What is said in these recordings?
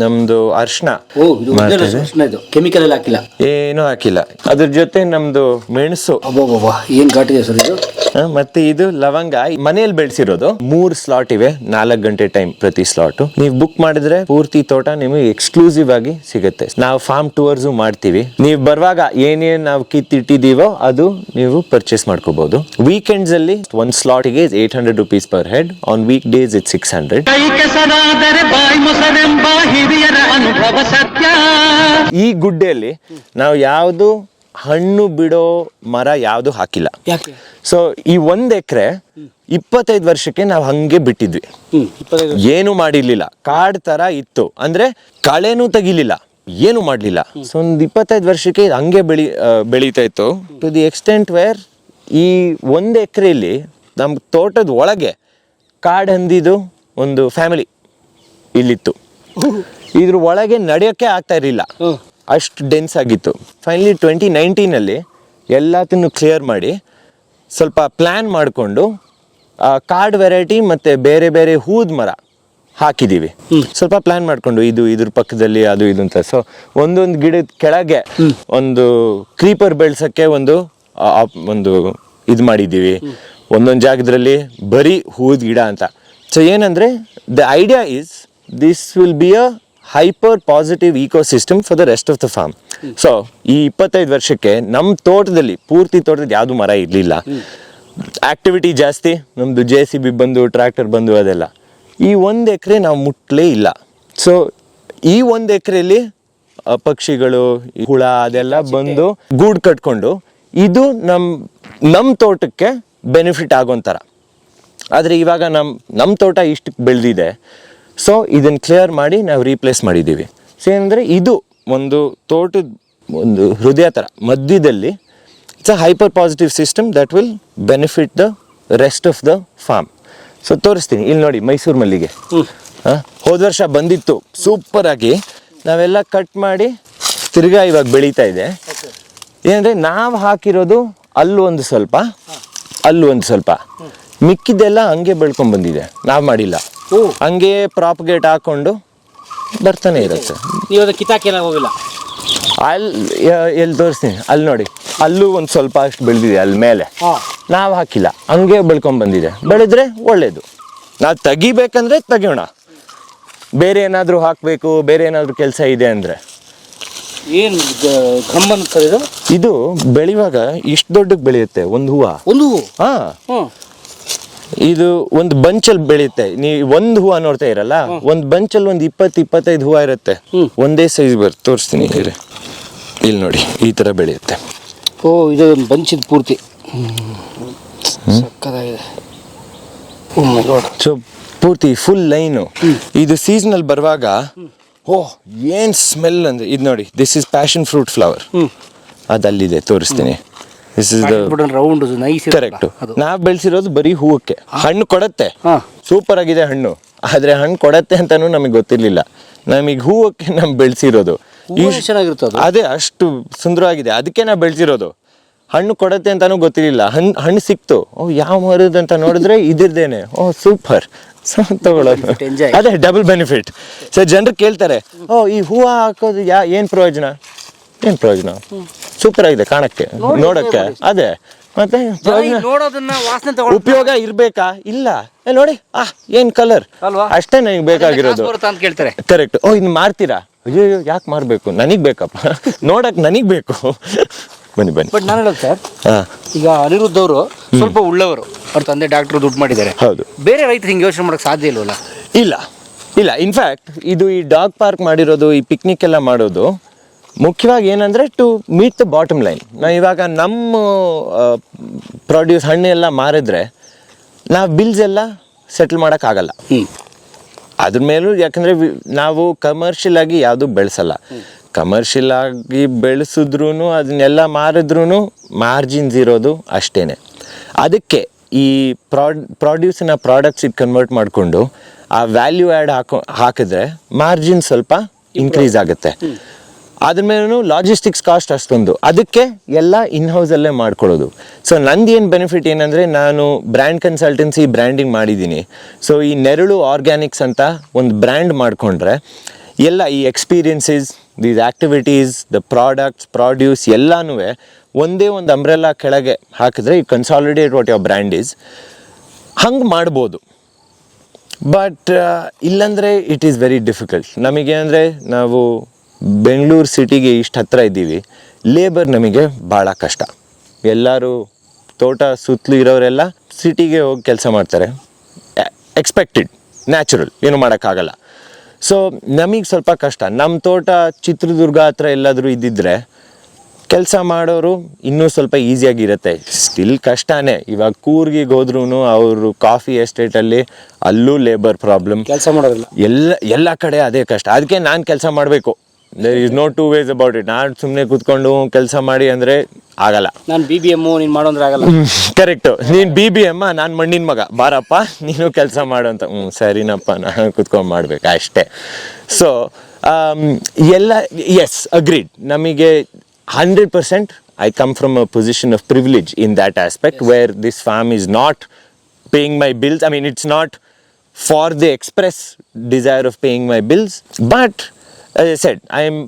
ನಮ್ದು ಅರ್ಶಿನ ಕೆಮಿಕಲ್ ಎಲ್ಲ ಹಾಕಿಲ್ಲ, ಏನು ಹಾಕಿಲ್ಲ. ಅದ್ರ ಜೊತೆ ನಮ್ದು ಮೆಣಸು, ಏನ್ ಘಾಟಿದೆ ಸರ್ ಇದು. ಮತ್ತೆ ಇದು ಲವಂಗ ಮನೆಯಲ್ಲಿ ಬೆಳೆಸಿರೋದು. 3 ಸ್ಲಾಟ್ ಇವೆ, 4 ಗಂಟೆ ಟೈಮ್ ಪ್ರತಿ ಸ್ಲಾಟ್. ನೀವು ಬುಕ್ ಮಾಡಿದ್ರೆ ಪೂರ್ತಿ ತೋಟ ನಿಮಗೆ ಎಕ್ಸ್ಕ್ಲೂಸಿವ್ ಆಗಿ ಸಿಗುತ್ತೆ. ನಾವು ಫಾರ್ಮ್ ಟೂರ್ಸ್ ಮಾಡ್ತೀವಿ. ನೀವು ಬರುವಾಗ ಏನೇನ್ ನಾವು ಕಿತ್ತಿಟ್ಟಿದೀವೋ ಅದು ನೀವು ಪರ್ಚೇಸ್ ಮಾಡ್ಕೋಬಹುದು. ವೀಕೆಂಡ್ಸ್ ಅಲ್ಲಿ ಒಂದು ಸ್ಲಾಟ್ ಗೆ 800 rupees per head. On weekdays it's 600. ಈ ಗುಡ್ಡೆಯಲ್ಲಿ ನಾವು ಯಾವ್ದು ಹಣ್ಣು ಬಿಡೋ ಮರ ಯಾವ್ದು ಹಾಕಿಲ್ಲ. ಸೊ ಈ 1 ಎಕರೆ 25 ವರ್ಷಕ್ಕೆ ನಾವು ಹಂಗೆ ಬಿಟ್ಟಿದ್ವಿ, ಏನು ಮಾಡಿರ್ಲಿಲ್ಲ. ಕಾಡ್ ತರ ಇತ್ತು, ಅಂದ್ರೆ ಕಳೆನೂ ತೆಗಿಲಿಲ್ಲ, ಏನು ಮಾಡ್ಲಿಲ್ಲ. ಸೊ ಒಂದು 25 ವರ್ಷಕ್ಕೆ ಹಂಗೆ ಬೆಳೀತಾ ಇತ್ತು. ಟು ದಿ ಎಕ್ಸ್ಟೆಂಟ್ ವೇರ್ ಈ 1 ಎಕರೆಯಲ್ಲಿ ನಮ್ ತೋಟದ ಒಳಗೆ ಕಾಡ್ ಹಂದಿದು ಒಂದು ಫ್ಯಾಮಿಲಿ ಇಲ್ಲಿತ್ತು. ಇದ್ರ ಒಳಗೆ ನಡೆಯೋಕ್ಕೆ ಆಗ್ತಾ ಇರಲಿಲ್ಲ, ಅಷ್ಟು ಡೆನ್ಸ್ ಆಗಿತ್ತು. ಫೈನಲಿ 2019 ಎಲ್ಲದನ್ನು ಕ್ಲಿಯರ್ ಮಾಡಿ ಸ್ವಲ್ಪ ಪ್ಲ್ಯಾನ್ ಮಾಡಿಕೊಂಡು ಕಾರ್ಡ್ ವೆರೈಟಿ ಮತ್ತು ಬೇರೆ ಬೇರೆ ಹೂದ್ ಮರ ಹಾಕಿದ್ದೀವಿ. ಸ್ವಲ್ಪ ಪ್ಲ್ಯಾನ್ ಮಾಡಿಕೊಂಡು ಇದ್ರ ಪಕ್ಕದಲ್ಲಿ ಅದು ಇದು ಅಂತ. ಸೊ ಒಂದೊಂದು ಗಿಡದ ಕೆಳಗೆ ಒಂದು ಕ್ರೀಪರ್ ಬೆಳ್ಸೋಕ್ಕೆ ಒಂದು ಇದು ಮಾಡಿದ್ದೀವಿ. ಒಂದೊಂದು ಜಾಗದಲ್ಲಿ ಬರೀ ಹೂದ್ ಗಿಡ ಅಂತ. ಸೊ ಏನಂದರೆ the idea is this will be a hyper positive ecosystem for the rest of the farm. So ಈ 25 ವರ್ಷಕ್ಕೆ ನಮ್ಮ ತೋಟದಲ್ಲಿ ಪೂರ್ತಿ ತೋಟದಲ್ಲಿ ಯಾವುದು ಮರ ಇರಲಿಲ್ಲ. ಆಕ್ಟಿವಿಟಿ ಜಾಸ್ತಿ, ನಮ್ಮದು JCB ಬಂದು ಟ್ರ್ಯಾಕ್ಟರ್ ಬಂದು ಅದೆಲ್ಲ. ಈ 1 ಎಕರೆ ನಾವು ಮುಟ್ಲೇ ಇಲ್ಲ. ಸೊ ಈ 1 ಎಕರೆಯಲ್ಲಿ ಪಕ್ಷಿಗಳು, ಹುಳ ಅದೆಲ್ಲ ಬಂದು ಗೂಡು ಕಟ್ಕೊಂಡು ಇದು ನಮ್ಮ ತೋಟಕ್ಕೆ ಬೆನಿಫಿಟ್ ಆಗೋಂಥರ. ಆದರೆ ಇವಾಗ ನಮ್ಮ ತೋಟ ಇಷ್ಟಕ್ಕೆ ಬೆಳೆದಿದೆ. ಸೊ ಇದನ್ನು ಕ್ಲಿಯರ್ ಮಾಡಿ ನಾವು ರೀಪ್ಲೇಸ್ ಮಾಡಿದ್ದೀವಿ. ಸೊ ಏನಂದರೆ ಇದು ಒಂದು ತೋಟದ ಒಂದು ಹೃದಯ ಥರ ಮಧ್ಯದಲ್ಲಿ it's a hyper positive system that will benefit the rest of the farm. So ತೋರಿಸ್ತೀನಿ, ಇಲ್ಲಿ ನೋಡಿ ಮೈಸೂರು ಮಲ್ಲಿಗೆ ಹೋದ ವರ್ಷ ಬಂದಿತ್ತು ಸೂಪರಾಗಿ. ನಾವೆಲ್ಲ ಕಟ್ ಮಾಡಿ ತಿರ್ಗಾ ಇವಾಗ ಬೆಳೀತಾ ಇದೆ. ಏನಂದರೆ ನಾವು ಹಾಕಿರೋದು ಅಲ್ಲೂ ಒಂದು ಸ್ವಲ್ಪ, ಅಲ್ಲೂ ಒಂದು ಸ್ವಲ್ಪ, ಮಿಕ್ಕಿದ್ದೆಲ್ಲ ಹಂಗೆ ಬೆಳ್ಕೊಂಡು ಬಂದಿದೆ, ನಾವು ಮಾಡಿಲ್ಲ. ಹಂಗೆ ಪ್ರಾಪಗೇಟ್ ಹಾಕೊಂಡು ಬರ್ತಾನೆ ಇರುತ್ತೆ. ನೀವು ಕಿತ್ತಾಕೆಲ್ಲ ಹೋಗಿಲ್ಲ. ಎಲ್ಲಿ ತೋರಿಸ್ತೀನಿ, ಅಲ್ಲಿ ನೋಡಿ, ಅಲ್ಲೂ ಒಂದು ಸ್ವಲ್ಪ ಅಷ್ಟು ಬೆಳೆದಿದೆ ಅಲ್ಲಿ ಮೇಲೆ, ನಾವು ಹಾಕಿಲ್ಲ, ಹಂಗೆ ಬೆಳ್ಕೊಂಡು ಬಂದಿದೆ. ಬೆಳೆದ್ರೆ ಒಳ್ಳೇದು. ನಾವು ತೆಗಿಬೇಕಂದ್ರೆ ತೆಗಿಯೋಣ, ಬೇರೆ ಏನಾದರೂ ಹಾಕಬೇಕು, ಬೇರೆ ಏನಾದರೂ ಕೆಲಸ ಇದೆ ಅಂದರೆ. ಏನು ಇದು ಬೆಳೆಯುವಾಗ ಇಷ್ಟು ದೊಡ್ಡಕ್ಕೆ ಬೆಳೆಯುತ್ತೆ ಒಂದು ಹೂವು. ಹಾಂ, ಇದು ಒಂದು ಬಂಚಲ್ಲಿ ಬೆಳೆಯುತ್ತೆ. ನೀವು ಒಂದು ಹೂವು ನೋಡ್ತಾ ಇರಲ್ಲ, ಒಂದು ಬಂಚಲ್ಲಿ ಒಂದು 20-25 ಹೂವು ಇರುತ್ತೆ, ಒಂದೇ ಸೈಜ್ ಬರುತ್ತೆ. ತೋರಿಸ್ತೀನಿ, ಇಲ್ಲಿ ನೋಡಿ, ಈ ತರ ಬೆಳೆಯುತ್ತೆ. ಇದು ಒಂದು ಬಂಚಿದ ಪೂರ್ತಿ ಸಕ್ಕತ್ತಾಗಿದೆ. ಸೊ ಪೂರ್ತಿ ಫುಲ್ ಲೈನು. ಇದು ಸೀಸನಲ್ ಬರುವಾಗ ಏನ್ ಸ್ಮೆಲ್ ಅಂದ್ರೆ, ಇದು ನೋಡಿ, this is passion fruit flower. ಅದಲ್ಲಿದೆ, ತೋರಿಸ್ತೀನಿ. ಕರೆಕ್ಟ್. ನಾವ್ ಬೆಳೆಸಿರೋದು ಬರೀ ಹೂವಕ್ಕೆ. ಹಣ್ಣು ಕೊಡತ್ತೆ, ಸೂಪರ್ ಆಗಿದೆ ಹಣ್ಣು. ಆದ್ರೆ ಹಣ್ಣು ಕೊಡತ್ತೆ ಅಂತಾನು ನಮಗೆ ಗೊತ್ತಿರ್ಲಿಲ್ಲ. ನಮಗೆ ಹೂವಕ್ಕೆ ನಾವು ಬೆಳೆಸಿರೋದು ಅದೇ ಅಷ್ಟು ಸುಂದರವಾಗಿದೆ, ಅದಕ್ಕೆ ನಾವು ಬೆಳೆಸಿರೋದು. ಹಣ್ಣು ಕೊಡತ್ತೆ ಅಂತಾನು ಗೊತ್ತಿರಲಿಲ್ಲ. ಹಣ್ಣು ಸಿಕ್ತು, ಯಾವ ಮರದ್ದು ಅಂತ ನೋಡಿದ್ರೆ ಇದಿರ್ದೇನೆ. ಸೂಪರ್, ತಗೊಳ್ಳೋದು. ಅದೇ ಡಬಲ್ ಬೆನಿಫಿಟ್. ಸೊ ಜನರು ಕೇಳ್ತಾರೆ, ಈ ಹೂವು ಹಾಕೋದು ಏನ್ ಪ್ರಯೋಜನ? ಸೂಪರ್ ಆಗಿದೆ ಕಾಣಕ್ಕೆ, ನೋಡಕ್ಕೆ. ಅದೇ ಮತ್ತೆ ಉಪಯೋಗ ಇರ್ಬೇಕಾ? ಇಲ್ಲ, ನೋಡಿ ಏನ್ ಕಲರ್ ಅಷ್ಟೇ ನನಗೆ ಬೇಕಾಗಿರೋದು. ಕರೆಕ್ಟ್. ಇನ್ನು ಮಾರ್ತೀರಾ? ಅಯ್ಯೋ ಯಾಕೆ ಮಾರ್ಬೇಕು, ನನಗ್ ಬೇಕಪ್ಪ, ನೋಡಕ್ ನನಗ್ ಬೇಕು. ಬನ್ನಿ. ಬಟ್ ನಾನು ಹೇಳೋದು ಸರ್, ಈಗ ಅನಿರುದ್ಧ ಅವರು ಸ್ವಲ್ಪ ಉಳ್ಳವರು, ಅವ್ರ ತಂದೆ ಡಾಕ್ಟರ್ ದುಡ್ಡು ಮಾಡಿದ್ದಾರೆ. ಹೌದು. ಬೇರೆ ರೈತರು ಹಿಂಗೆ ಯೋಚನೆ ಮಾಡಕ್ ಸಾಧ್ಯ ಇಲ್ವಲ್ಲ? ಇಲ್ಲ. ಇನ್ಫ್ಯಾಕ್ಟ್ ಇದು ಈ ಡಾಗ್ ಪಾರ್ಕ್ ಮಾಡಿರೋದು, ಈ ಪಿಕ್ನಿಕ್ ಎಲ್ಲ ಮಾಡೋದು ಮುಖ್ಯವಾಗಿ ಏನಂದರೆ to meet the bottom line. ನಾವು ಇವಾಗ ನಮ್ಮ ಪ್ರೊಡ್ಯೂಸ್ ಹಣ್ಣು ಎಲ್ಲ ಮಾರಿದ್ರೆ ನಾವು ಬಿಲ್ಸ್ ಎಲ್ಲ ಸೆಟಲ್ ಮಾಡೋಕ್ಕಾಗಲ್ಲ. ಅದ್ರ ಮೇಲೂ ಯಾಕಂದರೆ ನಾವು ಕಮರ್ಷಿಯಲ್ ಆಗಿ ಯಾವುದು ಬೆಳೆಸಲ್ಲ. ಕಮರ್ಷಿಯಲ್ ಆಗಿ ಬೆಳೆಸಿದ್ರೂ ಅದನ್ನೆಲ್ಲ ಮಾರಿದ್ರೂ ಮಾರ್ಜಿನ್ಸ್ ಇರೋದು ಅಷ್ಟೇ. ಅದಕ್ಕೆ ಈ ಪ್ರಾಡ್ಯೂಸನ್ನ ಪ್ರಾಡಕ್ಟ್ಸಿಗೆ ಕನ್ವರ್ಟ್ ಮಾಡಿಕೊಂಡು ಆ ವ್ಯಾಲ್ಯೂ ಆ್ಯಡ್ ಹಾಕಿದ್ರೆ ಮಾರ್ಜಿನ್ ಸ್ವಲ್ಪ ಇನ್ಕ್ರೀಸ್ ಆಗುತ್ತೆ. ಅದ್ರ ಮೇಲೂ ಲಾಜಿಸ್ಟಿಕ್ಸ್ ಕಾಸ್ಟ್ ಅಷ್ಟೊಂದು, ಅದಕ್ಕೆ ಎಲ್ಲ ಇನ್ಹೌಸಲ್ಲೇ ಮಾಡ್ಕೊಳ್ಳೋದು. ಸೊ ನಂದು ಏನು ಬೆನಿಫಿಟ್ ಏನಂದರೆ, ನಾನು ಬ್ರ್ಯಾಂಡ್ ಕನ್ಸಲ್ಟೆನ್ಸಿ ಬ್ರ್ಯಾಂಡಿಂಗ್ ಮಾಡಿದ್ದೀನಿ. ಸೊ ಈ ನೆರಳು ಆರ್ಗ್ಯಾನಿಕ್ಸ್ ಅಂತ ಒಂದು ಬ್ರ್ಯಾಂಡ್ ಮಾಡಿಕೊಂಡ್ರೆ ಎಲ್ಲ ಈ experiences, these activities, the produce ಎಲ್ಲನೂ ಒಂದೇ ಒಂದು ಅಂಬ್ರೆಲ್ಲಾ ಕೆಳಗೆ ಹಾಕಿದ್ರೆ ಈ consolidate what your brand is, ಹಂಗೆ ಮಾಡ್ಬೋದು. ಬಟ್ ಇಲ್ಲಾಂದರೆ ಇಟ್ ಈಸ್ ವೆರಿ ಡಿಫಿಕಲ್ಟ್. ನಮಗೆ ಅಂದರೆ ನಾವು ಬೆಂಗಳೂರು ಸಿಟಿಗೆ ಇಷ್ಟು ಹತ್ತಿರ ಇದ್ದೀವಿ, ಲೇಬರ್ ನಮಗೆ ಭಾಳ ಕಷ್ಟ. ಎಲ್ಲರೂ ತೋಟ ಸುತ್ತಲೂ ಇರೋರೆಲ್ಲ ಸಿಟಿಗೆ ಹೋಗಿ ಕೆಲಸ ಮಾಡ್ತಾರೆ, ಎಕ್ಸ್ಪೆಕ್ಟೆಡ್, ನ್ಯಾಚುರಲ್, ಏನು ಮಾಡೋಕ್ಕಾಗಲ್ಲ. ಸೊ ನಮಗೆ ಸ್ವಲ್ಪ ಕಷ್ಟ. ನಮ್ಮ ತೋಟ ಚಿತ್ರದುರ್ಗ ಹತ್ರ ಎಲ್ಲಾದರೂ ಇದ್ದಿದ್ದರೆ ಕೆಲಸ ಮಾಡೋರು ಇನ್ನೂ ಸ್ವಲ್ಪ ಈಸಿಯಾಗಿರುತ್ತೆ. ಸ್ಟಿಲ್ ಕಷ್ಟನೇ. ಇವಾಗ ಕೂರ್ಗಿಗೆ ಹೋದ್ರೂ ಅವರು ಕಾಫಿ ಎಸ್ಟೇಟಲ್ಲಿ ಅಲ್ಲೂ ಲೇಬರ್ ಪ್ರಾಬ್ಲಮ್, ಕೆಲಸ ಮಾಡೋದಿಲ್ಲ, ಎಲ್ಲ ಕಡೆ ಅದೇ ಕಷ್ಟ. ಅದಕ್ಕೆ ನಾನು ಕೆಲಸ ಮಾಡಬೇಕು. There is no two ways about it. ನಾನು ಸುಮ್ಮನೆ ಕೂತ್ಕೊಂಡು ಕೆಲಸ ಮಾಡಿ ಅಂದರೆ ಆಗಲ್ಲ. ನಾನು BBM ನೀನು ಮಾಡೋಂದ್ರೆ ಆಗಲ್ಲ. ಕರೆಕ್ಟು. ನೀನು BBM, ನಾನು ಮಣ್ಣಿನ ಮಗ, ಬಾರಪ್ಪ ನೀನು ಕೆಲಸ ಮಾಡು ಅಂತ. ಸರಿನಪ್ಪ, ನಾನು ಕೂತ್ಕೊಂಡು ಮಾಡ್ಬೇಕು ಅಷ್ಟೇ. ಸೊ ಎಲ್ಲ ಎಸ್, ಅಗ್ರೀಡ್. ನಮಗೆ 100% I come from a position of privilege in that aspect, where this farm is not paying my bills. I mean, it's not for the express desire of paying my bills, but as I said, I am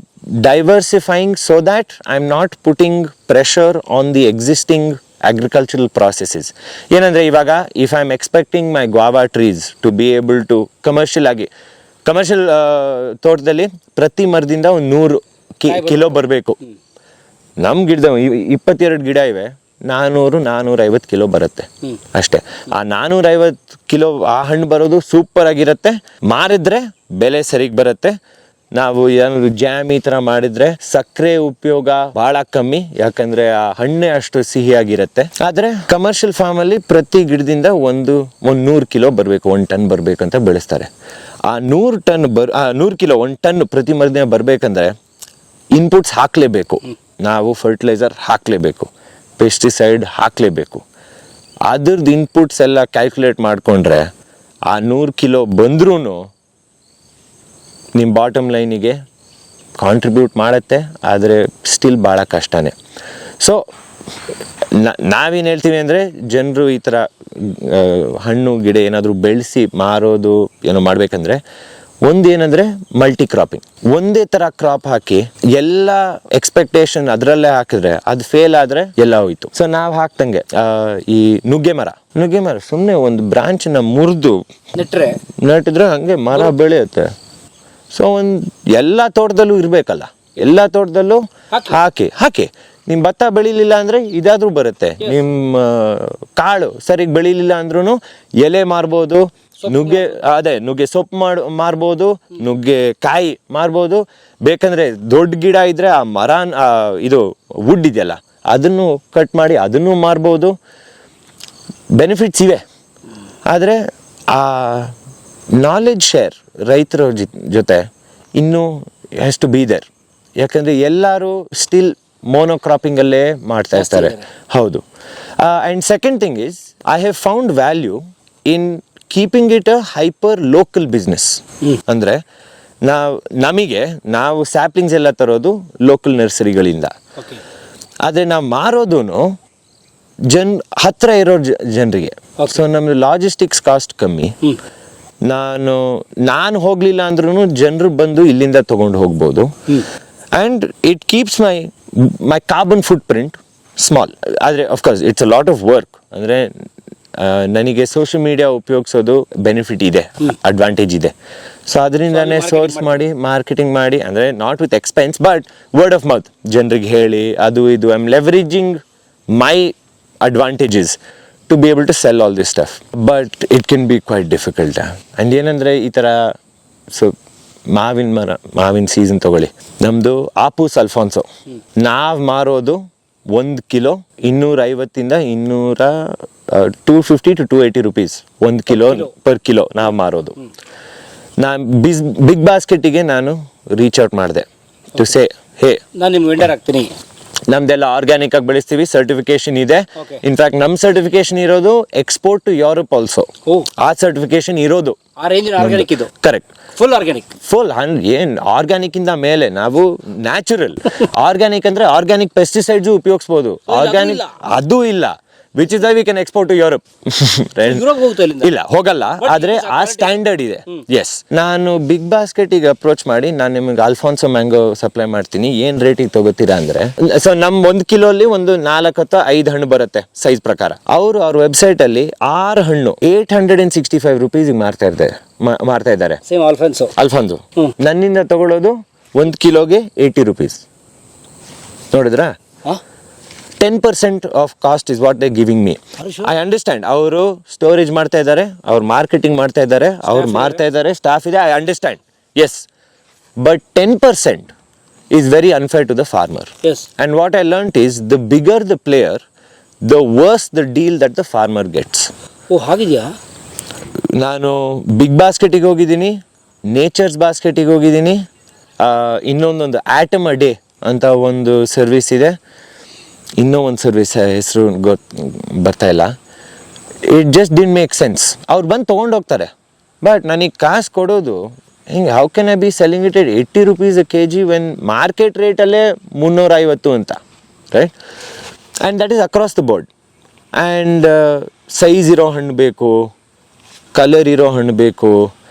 diversifying so that I'm not putting pressure on the existing agricultural processes. ಏನಂದರೆ ಇವಾಗ if I'm expecting my guava trees to be able to commercial ತೋಟದಲ್ಲಿ ಪ್ರತಿ ಮರದಿಂದ ಒಂದು 100 kilo ಬರಬೇಕು. ನಮ್ಮ ಗಿಡದ 22 ಗಿಡ ಇವೆ, 400-450 ಕಿಲೋ ಬರುತ್ತೆ ಅಷ್ಟೇ. ಆ 450 ಕಿಲೋ ಆ ಹಣ್ಣು ಬರೋದು ಸೂಪರ್ ಆಗಿರುತ್ತೆ. ಮಾರಿದ್ರೆ ಬೆಲೆ ಸರಿಗೆ ಬರುತ್ತೆ. ನಾವು ಏನಾದ್ರು ಜಾಮ್ ಈ ಥರ ಮಾಡಿದರೆ ಸಕ್ಕರೆ ಉಪಯೋಗ ಭಾಳ ಕಮ್ಮಿ, ಯಾಕಂದರೆ ಆ ಹಣ್ಣೆ ಅಷ್ಟು ಸಿಹಿಯಾಗಿರುತ್ತೆ. ಆದರೆ ಕಮರ್ಷಿಯಲ್ ಫಾರ್ಮಲ್ಲಿ ಪ್ರತಿ ಗಿಡದಿಂದ ಒಂದು 100 ಕಿಲೋ ಬರಬೇಕು, 1 ಟನ್ ಬರಬೇಕಂತ ಬೆಳೆಸ್ತಾರೆ. ಆ 100 ಕಿಲೋ 1 ಟನ್ ಪ್ರತಿ ಮರದಿಂದ ಬರಬೇಕಂದ್ರೆ ಇನ್ಪುಟ್ಸ್ ಹಾಕಲೇಬೇಕು. ನಾವು ಫರ್ಟಿಲೈಸರ್ ಹಾಕಲೇಬೇಕು, ಪೆಸ್ಟಿಸೈಡ್ ಹಾಕಲೇಬೇಕು. ಅದ್ರದ್ದು ಇನ್ಪುಟ್ಸ್ ಎಲ್ಲ ಕ್ಯಾಲ್ಕುಲೇಟ್ ಮಾಡಿಕೊಂಡ್ರೆ ಆ 100 ಕಿಲೋ ಬಂದ್ರೂ ನಿಮ್ಮ ಬಾಟಮ್ ಲೈನಿಗೆ ಕಾಂಟ್ರಿಬ್ಯೂಟ್ ಮಾಡುತ್ತೆ, ಆದರೆ ಸ್ಟಿಲ್ ಭಾಳ ಕಷ್ಟನೇ. ಸೊ ನಾವೇನು ಹೇಳ್ತೀವಿ ಅಂದರೆ, ಜನರು ಈ ಥರ ಹಣ್ಣು ಗಿಡ ಏನಾದರೂ ಬೆಳೆಸಿ ಮಾರೋದು ಏನೋ ಮಾಡಬೇಕಂದ್ರೆ ಒಂದೇನಂದರೆ ಮಲ್ಟಿ ಕ್ರಾಪಿಂಗ್. ಒಂದೇ ಥರ ಕ್ರಾಪ್ ಹಾಕಿ ಎಲ್ಲ ಎಕ್ಸ್ಪೆಕ್ಟೇಷನ್ ಅದರಲ್ಲೇ ಹಾಕಿದ್ರೆ ಅದು ಫೇಲ್ ಆದರೆ ಎಲ್ಲ ಹೋಯ್ತು. ಸೊ ನಾವು ಹಾಕ್ದಂಗೆ ಈ ನುಗ್ಗೆ ಮರ ಸುಮ್ಮನೆ ಒಂದು ಬ್ರಾಂಚನ್ನ ಮುರಿದು ನೆಟ್ಟಿದ್ರೆ ಹಂಗೆ ಮರ ಬೆಳೆಯುತ್ತೆ. ಸೊ ಎಲ್ಲ ತೋಟದಲ್ಲೂ ಇರಬೇಕಲ್ಲ, ಎಲ್ಲ ತೋಟದಲ್ಲೂ ಹಾಕಿ ನಿಮ್ಮ ಭತ್ತ ಬೆಳೀಲಿಲ್ಲ ಅಂದರೆ ಇದಾದರೂ ಬರುತ್ತೆ. ನಿಮ್ಮ ಕಾಳು ಸರಿಗೆ ಬೆಳೀಲಿಲ್ಲ ಅಂದ್ರೂ ಎಲೆ ಮಾರ್ಬೋದು, ನುಗ್ಗೆ ಸೊಪ್ಪು ಮಾರ್ಬೋದು, ನುಗ್ಗೆ ಕಾಯಿ ಮಾರ್ಬೋದು. ಬೇಕಂದರೆ ದೊಡ್ಡ ಗಿಡ ಇದ್ದರೆ ಆ ಮರ ಇದು ವುಡ್ ಇದೆಯಲ್ಲ ಅದನ್ನು ಕಟ್ ಮಾಡಿ ಅದನ್ನು ಮಾರ್ಬೋದು. ಬೆನಿಫಿಟ್ಸ್ ಇವೆ. ಆದರೆ ಆ ನಾಲೆಡ್ಜ್ ಶೇರ್ ರೈತರ ಜೊತೆ ಇನ್ನೂ ಹ್ಯಾಸ್ ಟು ಬಿ ದೇರ್. ಯಾಕಂದರೆ ಎಲ್ಲರೂ ಸ್ಟಿಲ್ ಮೋನೋಕ್ರಾಪಿಂಗಲ್ಲೇ ಮಾಡ್ತಾ ಇರ್ತಾರೆ. ಹೌದು. And second thing is, I have found value in keeping it a hyper local business. ಅಂದರೆ ನಾವು ಸ್ಯಾಪ್ಲಿಂಗ್ಸ್ ಎಲ್ಲ ತರೋದು ಲೋಕಲ್ ನರ್ಸರಿಗಳಿಂದ. ಆದರೆ ನಾವು ಮಾರೋದು ಹತ್ತಿರ ಇರೋ ಜನರಿಗೆ. ಸೊ ನಮ್ಮದು ಲಾಜಿಸ್ಟಿಕ್ಸ್ ಕಾಸ್ಟ್ ಕಮ್ಮಿ. ನಾನು ಹೋಗಲಿಲ್ಲ ಅಂದ್ರೂ ಜನರು ಬಂದು ಇಲ್ಲಿಂದ ತೊಗೊಂಡು ಹೋಗ್ಬೋದು. And it keeps my carbon footprint small. ಆದರೆ of course it's a lot of work. ಅಂದರೆ ನನಗೆ ಸೋಷಿಯಲ್ ಮೀಡಿಯಾ ಉಪಯೋಗಿಸೋದು ಬೆನಿಫಿಟ್ ಇದೆ, ಅಡ್ವಾಂಟೇಜ್ ಇದೆ. ಸೊ ಅದರಿಂದನೇ ಸೋರ್ಸ್ ಮಾಡಿ ಮಾರ್ಕೆಟಿಂಗ್ ಮಾಡಿ, ಅಂದರೆ not with expense but word of mouth, ಜನರಿಗೆ ಹೇಳಿ ಅದು ಇದು. I am leveraging my advantages to be able to sell all this stuff, but it can be quite difficult. And ಏನಂದರೆ ಈ ಥರ ಸೊ ಮಾವಿನ ಸೀಸನ್ ತಗೊಳ್ಳಿ, ನಮ್ಮದು ಆಪೂಸ್ ಅಲ್ಫಾನ್ಸೋ ನಾವು ಮಾರೋದು 1 kilo 250 250 to 280 rupees 1 kilo per kilo ನಾವು ಮಾರೋದು. ನಾನು ಬಿಗ್ ಬಾಸ್ಕೆಟಿಗೆ ನಾನು ರೀಚ್ ಔಟ್ ಮಾಡಿದೆ ಟು ಸೇ ಹೇ ನಾನು ನಿಮ್ಮ ವೆಂಡರ್ ಆಗ್ತೀನಿ, ನಮ್ದೆಲ್ಲ ಆರ್ಗ್ಯಾನಿಕ್ ಆಗಿ ಬೆಳೆಸ್ತೀವಿ, ಸರ್ಟಿಫಿಕೇಶನ್ ಇದೆ. ಇನ್ಫ್ಯಾಕ್ಟ್ ನಮ್ಮ ಸರ್ಟಿಫಿಕೇಶನ್ ಇರೋದು ಎಕ್ಸ್ಪೋರ್ಟ್ ಟು ಯುರೋಪ್ ಆಲ್ಸೋ. ಆ ಸರ್ಟಿಫಿಕೇಶನ್ ಇರೋದು ಕರೆಕ್ಟ್, ಫುಲ್ ಏನ್ ಆರ್ಗ್ಯಾನಿಕ್ ಇಂದ ಮೇಲೆ ನಾವು ನ್ಯಾಚುರಲ್. ಆರ್ಗ್ಯಾನಿಕ್ ಅಂದ್ರೆ ಆರ್ಗ್ಯಾನಿಕ್ ಪೆಸ್ಟಿಸೈಡ್ಸ್ ಉಪಯೋಗಿಸಬಹುದು, ಆರ್ಗ್ಯಾನಿಕ್ ಅದು ಇಲ್ಲ. Which is why we can export to Europe. Europe ಹೋಗ್ತಾ ಇಲ್ಲಿಂದ? ಇಲ್ಲ, ಹೋಗಲ್ಲ, ಆದ್ರೆ ಆ ಸ್ಟ್ಯಾಂಡರ್ಡ್ ಇದೆ. ಎಸ್, ನಾನು ಬಿಗ್ ಬಾಸ್ಕೆಟಿಗೆ ಅಪ್ರೋಚ್ ಮಾಡಿ ನಾನು ನಿಮಗೆ ಅಲ್ಫಾನ್ಸೋ ಮ್ಯಾಂಗೋ ಸಪ್ಲೈ ಮಾಡ್ತೀನಿ, ಏನ್ ರೇಟಿಗೆ ತಗೋತೀರಾ ಅಂದ್ರೆ, ಸೊ ನಮ್ 1 ಕಿಲೋಲಿ ಒಂದು 4 ಅಥವಾ 5 ಹಣ್ಣು ಬರುತ್ತೆ ಸೈಜ್ ಪ್ರಕಾರ. ಅವರು ಅವ್ರ ವೆಬ್ಸೈಟ್ ಅಲ್ಲಿ 6 ಹಣ್ಣು 865 ರುಪೀಸ್ ಮಾರ್ತಾ ಇದ್ದಾರೆ. Same Alfonso. ನನ್ನಿಂದ ತಗೊಳ್ಳೋದು 1 ಕಿಲೋಗೆ 80 ರುಪೀಸ್. ನೋಡಿದ್ರಾ? 10% of cost is what they giving me. I understand, ಅವರು ಸ್ಟೋರೇಜ್ ಮಾಡ್ತಾ ಇದ್ದಾರೆ, ಅವ್ರು ಮಾರ್ಕೆಟಿಂಗ್ ಮಾಡ್ತಾ ಇದ್ದಾರೆ, ಅವ್ರು ಮಾರ್ತಾ ಇದ್ದಾರೆ, ಸ್ಟಾಫ್ ಇದೆ, I understand. Yes, but 10% is very unfair to the farmer. Yes. And what I learnt is the bigger the player, the worse the deal that the farmer gets. ಓ, ಹಾಗಿದೆಯಾ? ನಾನು ಬಿಗ್ ಬಾಸ್ಕೆಟಿಗೆ ಹೋಗಿದ್ದೀನಿ, nature's ಬಾಸ್ಕೆಟಿಗೆ ಹೋಗಿದ್ದೀನಿ, ಇನ್ನೊಂದೊಂದು atom a day ಅಂತ ಒಂದು service ಇದೆ, ಇನ್ನೂ ಒಂದು service ಹೆಸರು ಬರ್ತಾ ಇಲ್ಲ. It just didn't make sense. ಅವ್ರು ಬಂದು ತೊಗೊಂಡೋಗ್ತಾರೆ, ಬಟ್ ನನಗೆ ಕಾಸು ಕೊಡೋದು ಹಿಂಗೆ. How can I be selling it at 80 rupees a K G when market ರೇಟಲ್ಲೇ 350 ಅಂತ, right? And that is across the board. And size ಇರೋ ಹಣ್ಣು ಬೇಕು, ಕಲರ್ ಇರೋ ಹಣ್ಣು ಬೇಕು.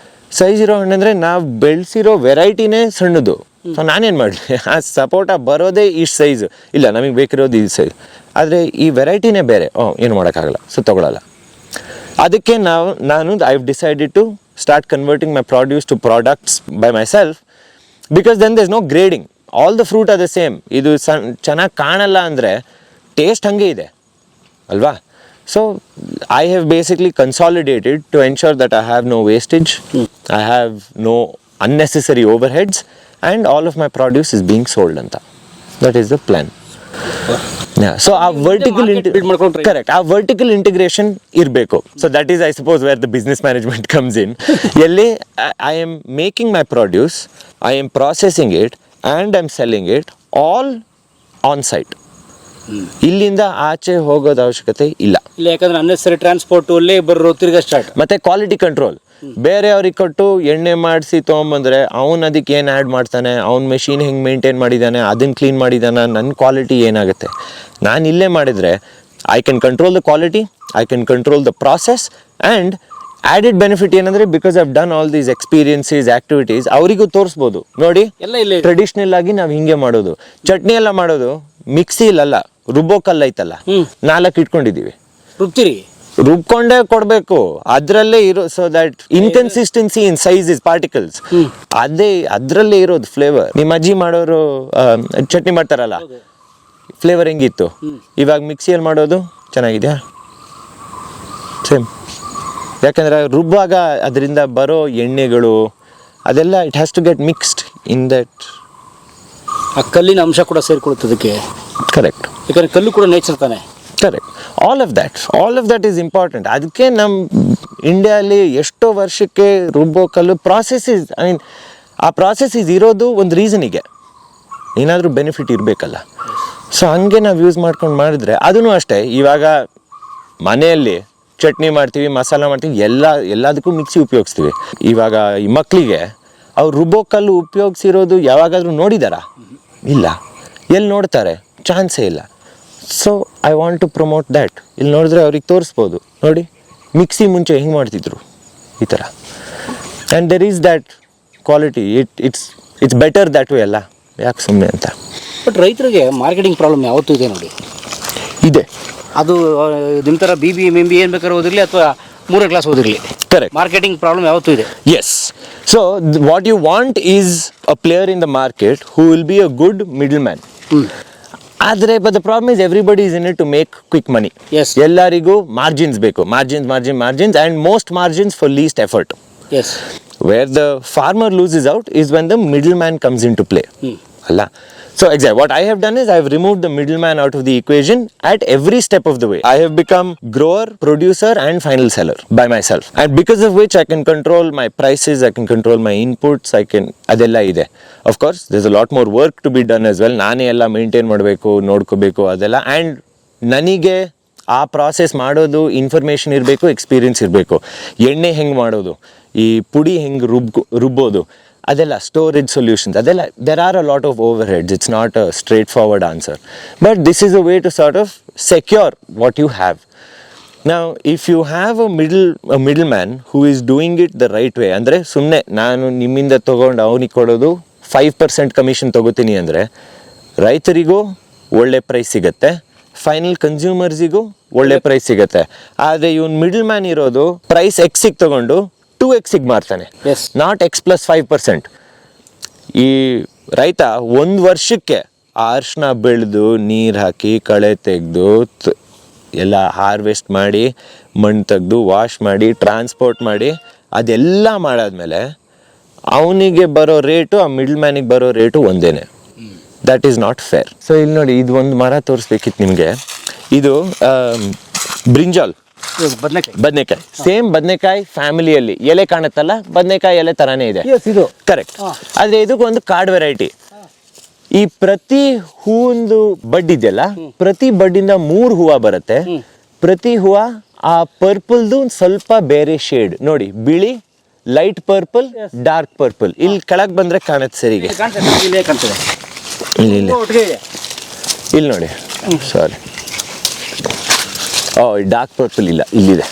ಸೈಜ್ ಇರೋ ಹಣ್ಣು ಅಂದರೆ ನಾವು ಬೆಳೆಸಿರೋ ವೆರೈಟಿನೇ ಸಣ್ಣದು. ಸೊ ನಾನೇನು ಮಾಡಲಿ, ಆ ಸಪೋಟ ಬರೋದೇ ಇಷ್ಟು ಸೈಜು, ಇಲ್ಲ ನಮಗೆ ಬೇಕಿರೋದು ಈ ಸೈಜ್, ಆದರೆ ಈ ವೆರೈಟಿನೇ ಬೇರೆ, ಏನು ಮಾಡೋಕ್ಕಾಗಲ್ಲ, ಸೊ ತೊಗೊಳಲ್ಲ. ಅದಕ್ಕೆ ನಾನು I have decided to start converting my produce to products by myself, because then there's no grading. All the fruit are the same. ಇದು ಚೆನ್ನಾಗಿ ಕಾಣಲ್ಲ ಅಂದರೆ ಟೇಸ್ಟ್ ಹಾಗೆ ಇದೆ ಅಲ್ವಾ? So I have basically consolidated to ensure that I have no wastage, I have no unnecessary overheads, and all of my produce is being sold ಅಂತ. That is the plan. Yeah. So our vertical integration ಇರಬೇಕು. So that is, I suppose, where the business management comes in. ಎಲ್ಲಿ I am making my produce, I am processing it, and I am selling it all on site. ಇಲ್ಲಿಂದ ಆಚೆ ಹೋಗೋದು ಅವಶ್ಯಕತೆ ಇಲ್ಲ. ಯಾಕಂದ್ರೆ unnecessary transport labour ತಿರ್ಗಾ start. ಮತ್ತೆ quality control. ಬೇರೆಯವ್ರಿಗೆ ಕೊಟ್ಟು ಎಣ್ಣೆ ಮಾಡಿಸಿ ತೊಗೊಂಬಂದರೆ ಅವ್ನು ಅದಕ್ಕೆ ಏನು ಆ್ಯಡ್ ಮಾಡ್ತಾನೆ, ಅವ್ನ ಮೆಷಿನ್ ಹೆಂಗೆ ಮೇಂಟೈನ್ ಮಾಡಿದ್ದಾನೆ, ಅದನ್ನು ಕ್ಲೀನ್ ಮಾಡಿದ್ದಾನೆ, ನನ್ನ ಕ್ವಾಲಿಟಿ ಏನಾಗುತ್ತೆ. ನಾನು ಇಲ್ಲೇ ಮಾಡಿದರೆ I can control the quality, I can control the process, and added benefit ಏನಂದರೆ, because I've done all these experiences, activities, ಅವರಿಗೂ ತೋರಿಸ್ಬೋದು. ನೋಡಿ, ಎಲ್ಲ ಇಲ್ಲೇ ಟ್ರೆಡಿಷ್ನಲ್ ಆಗಿ ನಾವು ಹಿಂಗೆ ಮಾಡೋದು. ಚಟ್ನಿ ಎಲ್ಲ ಮಾಡೋದು ಮಿಕ್ಸಿಲಲ್ಲ, ರುಬ್ಬೋಕಲ್ಲ ಐತಲ್ಲ, 4 ಇಟ್ಕೊಂಡಿದ್ದೀವಿ. ರುಬ್ಕೊಂಡೇ ಕೊಡಬೇಕು, ಅದರಲ್ಲೇ ಇರೋ. So that inconsistency in sizes, particles, ಅದರಲ್ಲೇ ಇರೋದು ಫ್ಲೇವರ್. ನಿಮ್ಮ ಅಜ್ಜಿ ಮಾಡೋರು ಚಟ್ನಿ ಮಾಡ್ತಾರಲ್ಲ, ಫ್ಲೇವರ್ ಹೆಂಗಿತ್ತು, ಇವಾಗ ಮಿಕ್ಸಿಯಲ್ಲಿ ಮಾಡೋದು ಚೆನ್ನಾಗಿದೆಯಾ? ಸೇಮ್. ಯಾಕಂದರೆ ರುಬ್ಬಾಗ ಅದರಿಂದ ಬರೋ ಎಣ್ಣೆಗಳು ಅದೆಲ್ಲ it has to get mixed in that. ಆ ಕಲ್ಲಿನ ಅಂಶ ಕೂಡ ಸೇರ್ಕೊಳ್ತದಕ್ಕೆ. ಕರೆಕ್ಟ್. ಯಾಕಂದರೆ ಕಲ್ಲು ಕೂಡ ನೇಚರ್ ತಾನೆ. Correct. All of that is important. ಅದಕ್ಕೆ ನಮ್ಮ ಇಂಡಿಯಾಲಿ ಎಷ್ಟೋ ವರ್ಷಕ್ಕೆ ರುಬ್ಬೋ ಕಲ್ಲು ಪ್ರಾಸೆಸ್ ಇಸ್, ಐ ಮೀನ್ ಆ ಪ್ರಾಸೆಸ್ ಇರೋದು ಒಂದು ರೀಸನಿಗೆ, ಏನಾದರೂ ಬೆನಿಫಿಟ್ ಇರಬೇಕಲ್ಲ. ಸೊ ಹಂಗೆ ನಾವು ಯೂಸ್ ಮಾಡ್ಕೊಂಡು ಮಾಡಿದ್ರೆ ಅದೂ ಅಷ್ಟೇ. ಇವಾಗ ಮನೆಯಲ್ಲಿ ಚಟ್ನಿ ಮಾಡ್ತೀವಿ, ಮಸಾಲ ಮಾಡ್ತೀವಿ, ಎಲ್ಲದಕ್ಕೂ ಮಿಕ್ಸಿ ಉಪಯೋಗಿಸ್ತೀವಿ. ಇವಾಗ ಈ ಮಕ್ಕಳಿಗೆ ಅವ್ರು ರುಬ್ಬೋ ಕಲ್ಲು ಉಪಯೋಗಿಸಿರೋದು ಯಾವಾಗಾದರೂ ನೋಡಿದಾರಾ? ಇಲ್ಲ. ಎಲ್ಲಿ ನೋಡ್ತಾರೆ? ಚಾನ್ಸೇ ಇಲ್ಲ. So I want to promote that. ಇಲ್ಲಿ ನೋಡಿದ್ರೆ ಅವ್ರಿಗೆ ತೋರಿಸ್ಬೋದು, ನೋಡಿ ಮಿಕ್ಸಿ ಮುಂಚೆ ಹೆಂಗೆ ಮಾಡ್ತಿದ್ರು ಈ ಥರ. And there is that quality. It's better that way ಅಲ್ಲ, ಯಾಕೆ ಸುಮ್ಮನೆ ಅಂತ. ಬಟ್ ರೈತರಿಗೆ ಮಾರ್ಕೆಟಿಂಗ್ ಪ್ರಾಬ್ಲಮ್ ಯಾವತ್ತೂ ಇದೆ ನೋಡಿ. ಇದೆ. ಅದು ನಿಮ್ಮ ಥರ BBA MBA ಏನು ಬೇಕಾದ್ರೂ ಓದಿರಲಿ ಅಥವಾ 3ನೇ ಕ್ಲಾಸ್ ಓದಿರಲಿ, ಕರೆಕ್ಟ್, ಮಾರ್ಕೆಟಿಂಗ್ ಪ್ರಾಬ್ಲಮ್ ಯಾವತ್ತೂ ಇದೆ. Yes. So what you want is a player in the market who will be a good middleman. ಆದರೆ but the problem is everybody is in it to make quick money. ಎಲ್ಲರಿಗೂ margins ಬೇಕು, margins and most margins for least effort. Yes. Where the farmer loses out is when the middleman comes into play. Allah. So exactly what I have done is I have removed the middleman out of the equation at every step of the way. I have become grower, producer and final seller by myself, and because of which I can control my prices, I can control my inputs, I can adella ide. Of course there's a lot more work to be done as well. Nane ella maintain ಮಾಡಬೇಕು, ನೋಡ್ಕೋಬೇಕು ಅದೆಲ್ಲ. and ನನಗೆ ಆ process ಮಾಡೋದು information ಇರಬೇಕು, experience ಇರಬೇಕು. ಎಣ್ಣೆ ಹೆಂಗೆ ಮಾಡೋದು, ಈ ಪುಡಿ ಹೆಂಗೆ ರುಬ್ಬೋದು, ಅದೆಲ್ಲ ಸ್ಟೋರೇಜ್ ಸೊಲ್ಯೂಷನ್ಸ್, ಅದೆಲ್ಲ there are a lot of overheads. It's not a straightforward answer, but this is a way to sort of secure what you have. ನಾವು if you have a middleman who is doing it the right way, ಅಂದರೆ ಸುಮ್ಮನೆ ನಾನು ನಿಮ್ಮಿಂದ ತೊಗೊಂಡು ಅವನಿಗೆ ಕೊಡೋದು 5% commission ತೊಗೋತೀನಿ ಅಂದರೆ ರೈತರಿಗೂ ಒಳ್ಳೆ ಪ್ರೈಸ್ ಸಿಗುತ್ತೆ, ಫೈನಲ್ ಕನ್ಸ್ಯೂಮರ್ಸಿಗೂ ಒಳ್ಳೆ ಪ್ರೈಸ್ ಸಿಗುತ್ತೆ. ಆದರೆ ಇವನು ಮಿಡಲ್ ಮ್ಯಾನ್ ಇರೋದು ಪ್ರೈಸ್ ಎಕ್ಸಿಗೆ ತೊಗೊಂಡು 2x ಮಾರ್ತಾನೆ, ನಾಟ್ X+5%. ಈ ರೈತ ಒಂದು ವರ್ಷಕ್ಕೆ ಅರ್ಶಿನ ಬೆಳೆದು ನೀರು ಹಾಕಿ ಕಳೆ ತೆಗೆದು ಎಲ್ಲ ಹಾರ್ವೆಸ್ಟ್ ಮಾಡಿ ಮಣ್ಣು ತೆಗೆದು ವಾಶ್ ಮಾಡಿ ಟ್ರಾನ್ಸ್ಪೋರ್ಟ್ ಮಾಡಿ ಅದೆಲ್ಲ ಮಾಡಾದ್ಮೇಲೆ ಅವನಿಗೆ ಬರೋ ರೇಟು ಆ ಮಿಡಲ್ ಮ್ಯಾನಿಗೆ ಬರೋ ರೇಟು ಒಂದೇನೆ. That is not fair. So ಇಲ್ಲಿ ನೋಡಿ, ಇದು ಒಂದು ಮರ ತೋರಿಸ್ಬೇಕಿತ್ತು ನಿಮಗೆ. ಇದು ಬ್ರಿಂಜಾಲ್, ಬದನೆಕಾಯಿ. ಸೇಮ್ ಬದನೆಕಾಯಿ ಫ್ಯಾಮಿಲಿಯಲ್ಲಿ ಎಲೆ ಕಾಣುತ್ತಲ್ಲ, ಬದನೆಕಾಯಿ ಎಲೆ ತರಾನೇ ಇದೆ. ಇದು ಕರೆಕ್ಟ್. ಆದ್ರೆ ಇದಕ್ಕೊಂದು ಕಾರ್ಡ್ ವೆರೈಟಿ. ಈ ಪ್ರತಿ ಹೂವಿಂದು ಬಡ್ ಇದೆಯಲ್ಲ, ಪ್ರತಿ ಬಡ್ಡಿಂದ 3 ಹೂವು ಬರುತ್ತೆ. ಪ್ರತಿ ಹೂವ ಆ ಪರ್ಪಲ್ದು ಸ್ವಲ್ಪ ಬೇರೆ ಶೇಡ್ ನೋಡಿ, ಬಿಳಿ, ಲೈಟ್ ಪರ್ಪಲ್, ಡಾರ್ಕ್ ಪರ್ಪಲ್. ಇಲ್ಲಿ ಕೆಳಗೆ ಬಂದ್ರೆ ಕಾಣುತ್ತೆ ಸರಿಗೆ. ಇಲ್ಲಿ ನೋಡಿ, ಸಾರಿ, ಡಾರ್ಕ್ ಪರ್ಪಲ್ ಇಲ್ಲ, ಇಲ್ಲಿದೆ.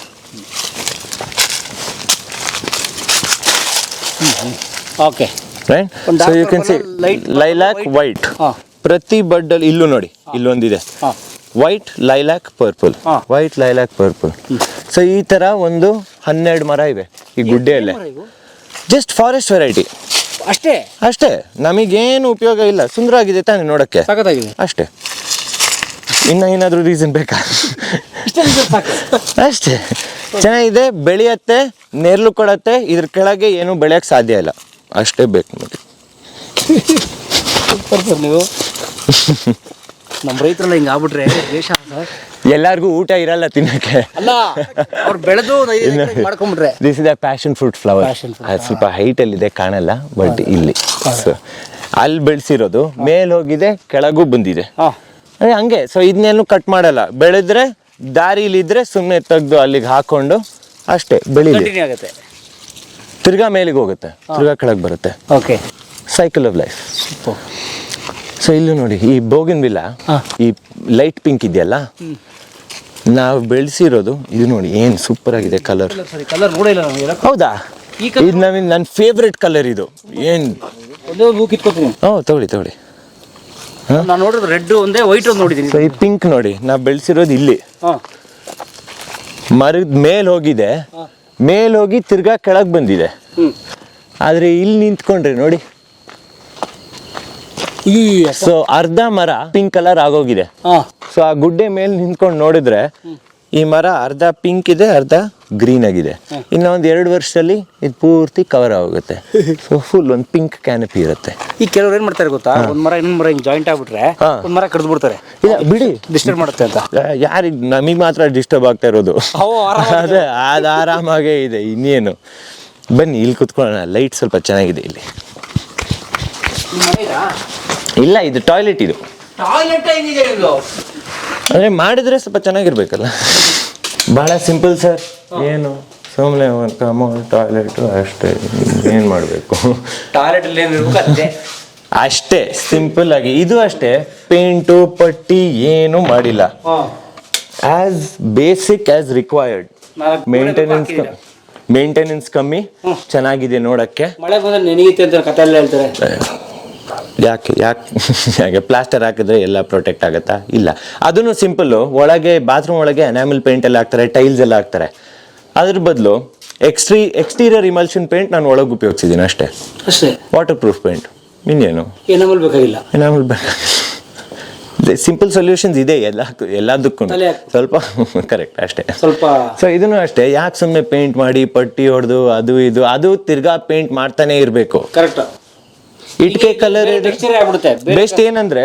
Okay, right. So you can see lilac white. ಪ್ರತಿ ಬಡ್ಡಲ್ಲಿ ಇಲ್ಲೂ ನೋಡಿ, ಇಲ್ಲೊಂದಿದೆ white lilac purple, white lilac purple. So ಈ ತರ ಒಂದು 12 ಮರ ಇವೆ ಈ ಗುಡ್ಡೆಯಲ್ಲೇ. ಜಸ್ಟ್ ಫಾರೆಸ್ಟ್ ವೆರೈಟಿ ಅಷ್ಟೇ. ನಮಗೇನು ಉಪಯೋಗ ಇಲ್ಲ, ಸುಂದರವಾಗಿದೆ ತಾನೆ ನೋಡಕ್ಕೆ, ಅಷ್ಟೇ. ಏನಾದರೂ ರೀಸನ್ ಬೇಕಾ? ಅಷ್ಟೇ, ಚೆನ್ನಾಗಿದೆ, ಬೆಳೆಯತ್ತೆ, ನೆರಳು ಕೊಡತ್ತೆ. ಇದ್ರ ಕೆಳಗೆ ಏನು ಬೆಳೆಯಕ್ಕೆ ಸಾಧ್ಯ ಇಲ್ಲ, ಅಷ್ಟೇ ಬೇಕು ನೋಡಿ. ನೀವು ನಮ್ಮ ರೈತರೆಲ್ಲ ಹಿಂಗೆ ಆಗ್ಬಿಟ್ರೆ ದೇಶ ಎಲ್ಲಾರ್ಗೂ ಊಟ ಇರಲ್ಲ ತಿನ್ನಕ್ಕೆ. ಅಲ್ಲ, ಅವ್ರು ಬೆಳೆದು ಮಾಡ್ಕೊಂಡ್ಬಿಟ್ರೆ. This is a passion fruit flower. ಅದು ಸ್ವಲ್ಪ ಹೈಟ್ ಅಲ್ಲಿ ಇದೆ, ಕಾಣಲ್ಲ, ಬಟ್ ಇಲ್ಲಿ ಅಲ್ಲಿ ಬೆಳೆಸಿರೋದು ಮೇಲೆ ಹೋಗಿದೆ, ಕೆಳಗೂ ಬಂದಿದೆ ಹಂಗೆ. ಸೊ ಇದನ್ನೇನು ಕಟ್ ಮಾಡಲ್ಲ, ಬೆಳೆದ್ರೆ ದಾರಿಲಿದ್ರೆ ಸುಮ್ಮನೆ ತೆಗ್ದು ಅಲ್ಲಿಗೆ ಹಾಕೊಂಡು ಅಷ್ಟೇ ಬೆಳೀಲಿ, ತಿರ್ಗಾ ಮೇಲಿಗೆ ಹೋಗುತ್ತೆ, ತಿರ್ಗಾ ಕೆಳಗೆ ಬರುತ್ತೆ. Okay, cycle of life. So ಇಲ್ಲಿ ನೋಡಿ, ಈ ಬೋಗಿನ್ ವಿಲ್ಲ, ಈ ಲೈಟ್ ಪಿಂಕ್ ಇದೆಯಲ್ಲ, ನಾವು ಬೆಳೆಸಿರೋದು ಇದು ನೋಡಿ, ಏನು ಸೂಪರ್ ಆಗಿದೆ ಕಲರ್. ಹೌದಾ? ಇದು ನನ್ನ ಫೇವ್ರೆಟ್ ಕಲರ್ ಇದು. ಏನು ತಗೊಳ್ಳಿ. ನಾನು ನೋಡಿದ್ರೆ ರೆಡ್ ಒಂದೇ, ವೈಟ್ ಒಂದು ನೋಡಿದ್ದೀನಿ. ಸೊ ಈ ಪಿಂಕ್ ನೋಡಿ, ನಾವು ಬೆಳೆಸಿರೋದು ಇಲ್ಲಿ ಮರದ ಮೇಲೆ ಹೋಗಿದೆ, ಮೇಲೆ ಹೋಗಿ ತಿರ್ಗಾ ಕೆಳಗೆ ಬಂದಿದೆ. ಆದ್ರೆ ಇಲ್ಲಿ ನಿಂತ್ಕೊಂಡ್ರೆ ನೋಡಿ, ಸೊ ಅರ್ಧ ಮರ ಪಿಂಕ್ ಕಲರ್ ಆಗೋಗಿದೆ. ಸೊ ಆ ಗುಡ್ಡೆ ಮೇಲೆ ನಿಂತ್ಕೊಂಡು ನೋಡಿದ್ರೆ ಈ ಮರ ಅರ್ಧ ಪಿಂಕ್ ಇದೆ, ಅರ್ಧ ಗ್ರೀನ್ ಆಗಿದೆ. ಇನ್ನೊಂದು 2 ವರ್ಷದಲ್ಲಿ ಇದು ಪೂರ್ತಿ ಕವರ್ ಆಗುತ್ತೆ. ಸೊ ಫುಲ್ ಒಂದು ಪಿಂಕ್ ಕ್ಯಾನಪಿ ಇರುತ್ತೆ. ಈ ಕೆಲವ್ರು ಏನ್ ಮಾಡ್ತಾರೆ ಗೊತ್ತಾ, ಒಂದ್ ಮರ ಇನ್ನೊಂದ್ ಮರ ಹಿಂಗ್ ಜಾಯಿಂಟ್ ಆಗ್ಬಿಟ್ರೆ ಒಂದ್ ಮರ ಕಡ್ದು ಬಿಡ್ತಾರೆ. ಇಲ್ಲ ಬಿಡಿ, ಡಿಸ್ಟರ್ಬ್ ಮಾಡುತ್ತೆ ಅಂತ. ಯಾರಿಗೆ, ನಮಗೆ ಮಾತ್ರ ಡಿಸ್ಟರ್ಬ್ ಆಗ್ತಾ ಇರೋದು. ಅದೇ ಅದು ಆರಾಮಾಗೇ ಇದೆ, ಇನ್ನೇನು. ಬನ್ನಿ ಇಲ್ಲಿ ಕುತ್ಕೊಳ್ಳೋಣ, ಲೈಟ್ ಸ್ವಲ್ಪ ಚೆನ್ನಾಗಿದೆ ಇಲ್ಲಿ. ಇಲ್ಲ, ಇದು ಟಾಯ್ಲೆಟ್. ಇದು ಅಂದ್ರೆ ಮಾಡಿದ್ರೆ ಸ್ವಲ್ಪ ಚೆನ್ನಾಗಿರ್ಬೇಕಲ್ಲ. ಬಹಳ ಸಿಂಪಲ್ ಸರ್, ಏನು ಸುಮ್ಮನೆ ಟಾಯ್ಲೆಟ್ ಅಷ್ಟೇ, ಏನು ಮಾಡಬೇಕು ಟಾಯ್ಲೆಟ್ ಅಷ್ಟೇ ಸಿಂಪಲ್ ಆಗಿ. ಇದು ಅಷ್ಟೇ, ಪೇಂಟು ಪಟ್ಟಿ ಏನು ಮಾಡಿಲ್ಲ, as basic as required. Maintenance ಕಮ್ಮಿ, ಚೆನ್ನಾಗಿದೆ ನೋಡಕ್ಕೆ. ಮಳೆ ಬಂದ್ರೆ ನೆನೆಯುತ್ತೆ ಅಂತ ಕತೆ ಎಲ್ಲ ಹೇಳ್ತಾರೆ. ಯಾಕೆ ಪ್ಲಾಸ್ಟರ್ ಹಾಕಿದ್ರೆ ಎಲ್ಲ ಪ್ರೊಟೆಕ್ಟ್ ಆಗುತ್ತಾ? ಇಲ್ಲ. ಅದನ್ನು ಸಿಂಪಲ್ಲು, ಒಳಗೆ ಬಾತ್ರೂಮ್ ಒಳಗೆ ಎನಾಮಿಲ್ ಪೇಂಟ್ ಎಲ್ಲ ಹಾಕ್ತಾರೆ, ಟೈಲ್ಸ್ ಎಲ್ಲ ಹಾಕ್ತಾರೆ. ಅದ್ರ ಬದಲು ಎಕ್ಸ್ಟೀರಿಯರ್ ಇಮಲ್ಷನ್ ಪೇಂಟ್ ನಾನು ಒಳಗೆ ಉಪಯೋಗಿಸಿದ್ದೀನಿ ಅಷ್ಟೇ. ವಾಟರ್ ಪ್ರೂಫ್ ಪೇಂಟ್, ಇನ್ನೇನು ಎನಾಮಲ್ ಬೇಕಾಗಿಲ್ಲ. ಸಿಂಪಲ್ ಸೊಲ್ಯೂಷನ್ಸ್ ಇದೆ ಎಲ್ಲದಕ್ಕೂ ಸ್ವಲ್ಪ. ಕರೆಕ್ಟ್, ಅಷ್ಟೇ ಸ್ವಲ್ಪ. ಸೊ ಇದನ್ನು ಅಷ್ಟೇ, ಯಾಕೆ ಸುಮ್ಮನೆ ಪೇಂಟ್ ಮಾಡಿ ಪಟ್ಟಿ ಹೊಡೆದು ಅದು ತಿರ್ಗಾ ಪೇಂಟ್ ಮಾಡ್ತಾನೆ ಇರಬೇಕು. ಕರೆಕ್ಟ್. ಇಟ್ಕೆ ಕಲರ್ ಬೆಸ್ಟ್. ಏನಂದ್ರೆ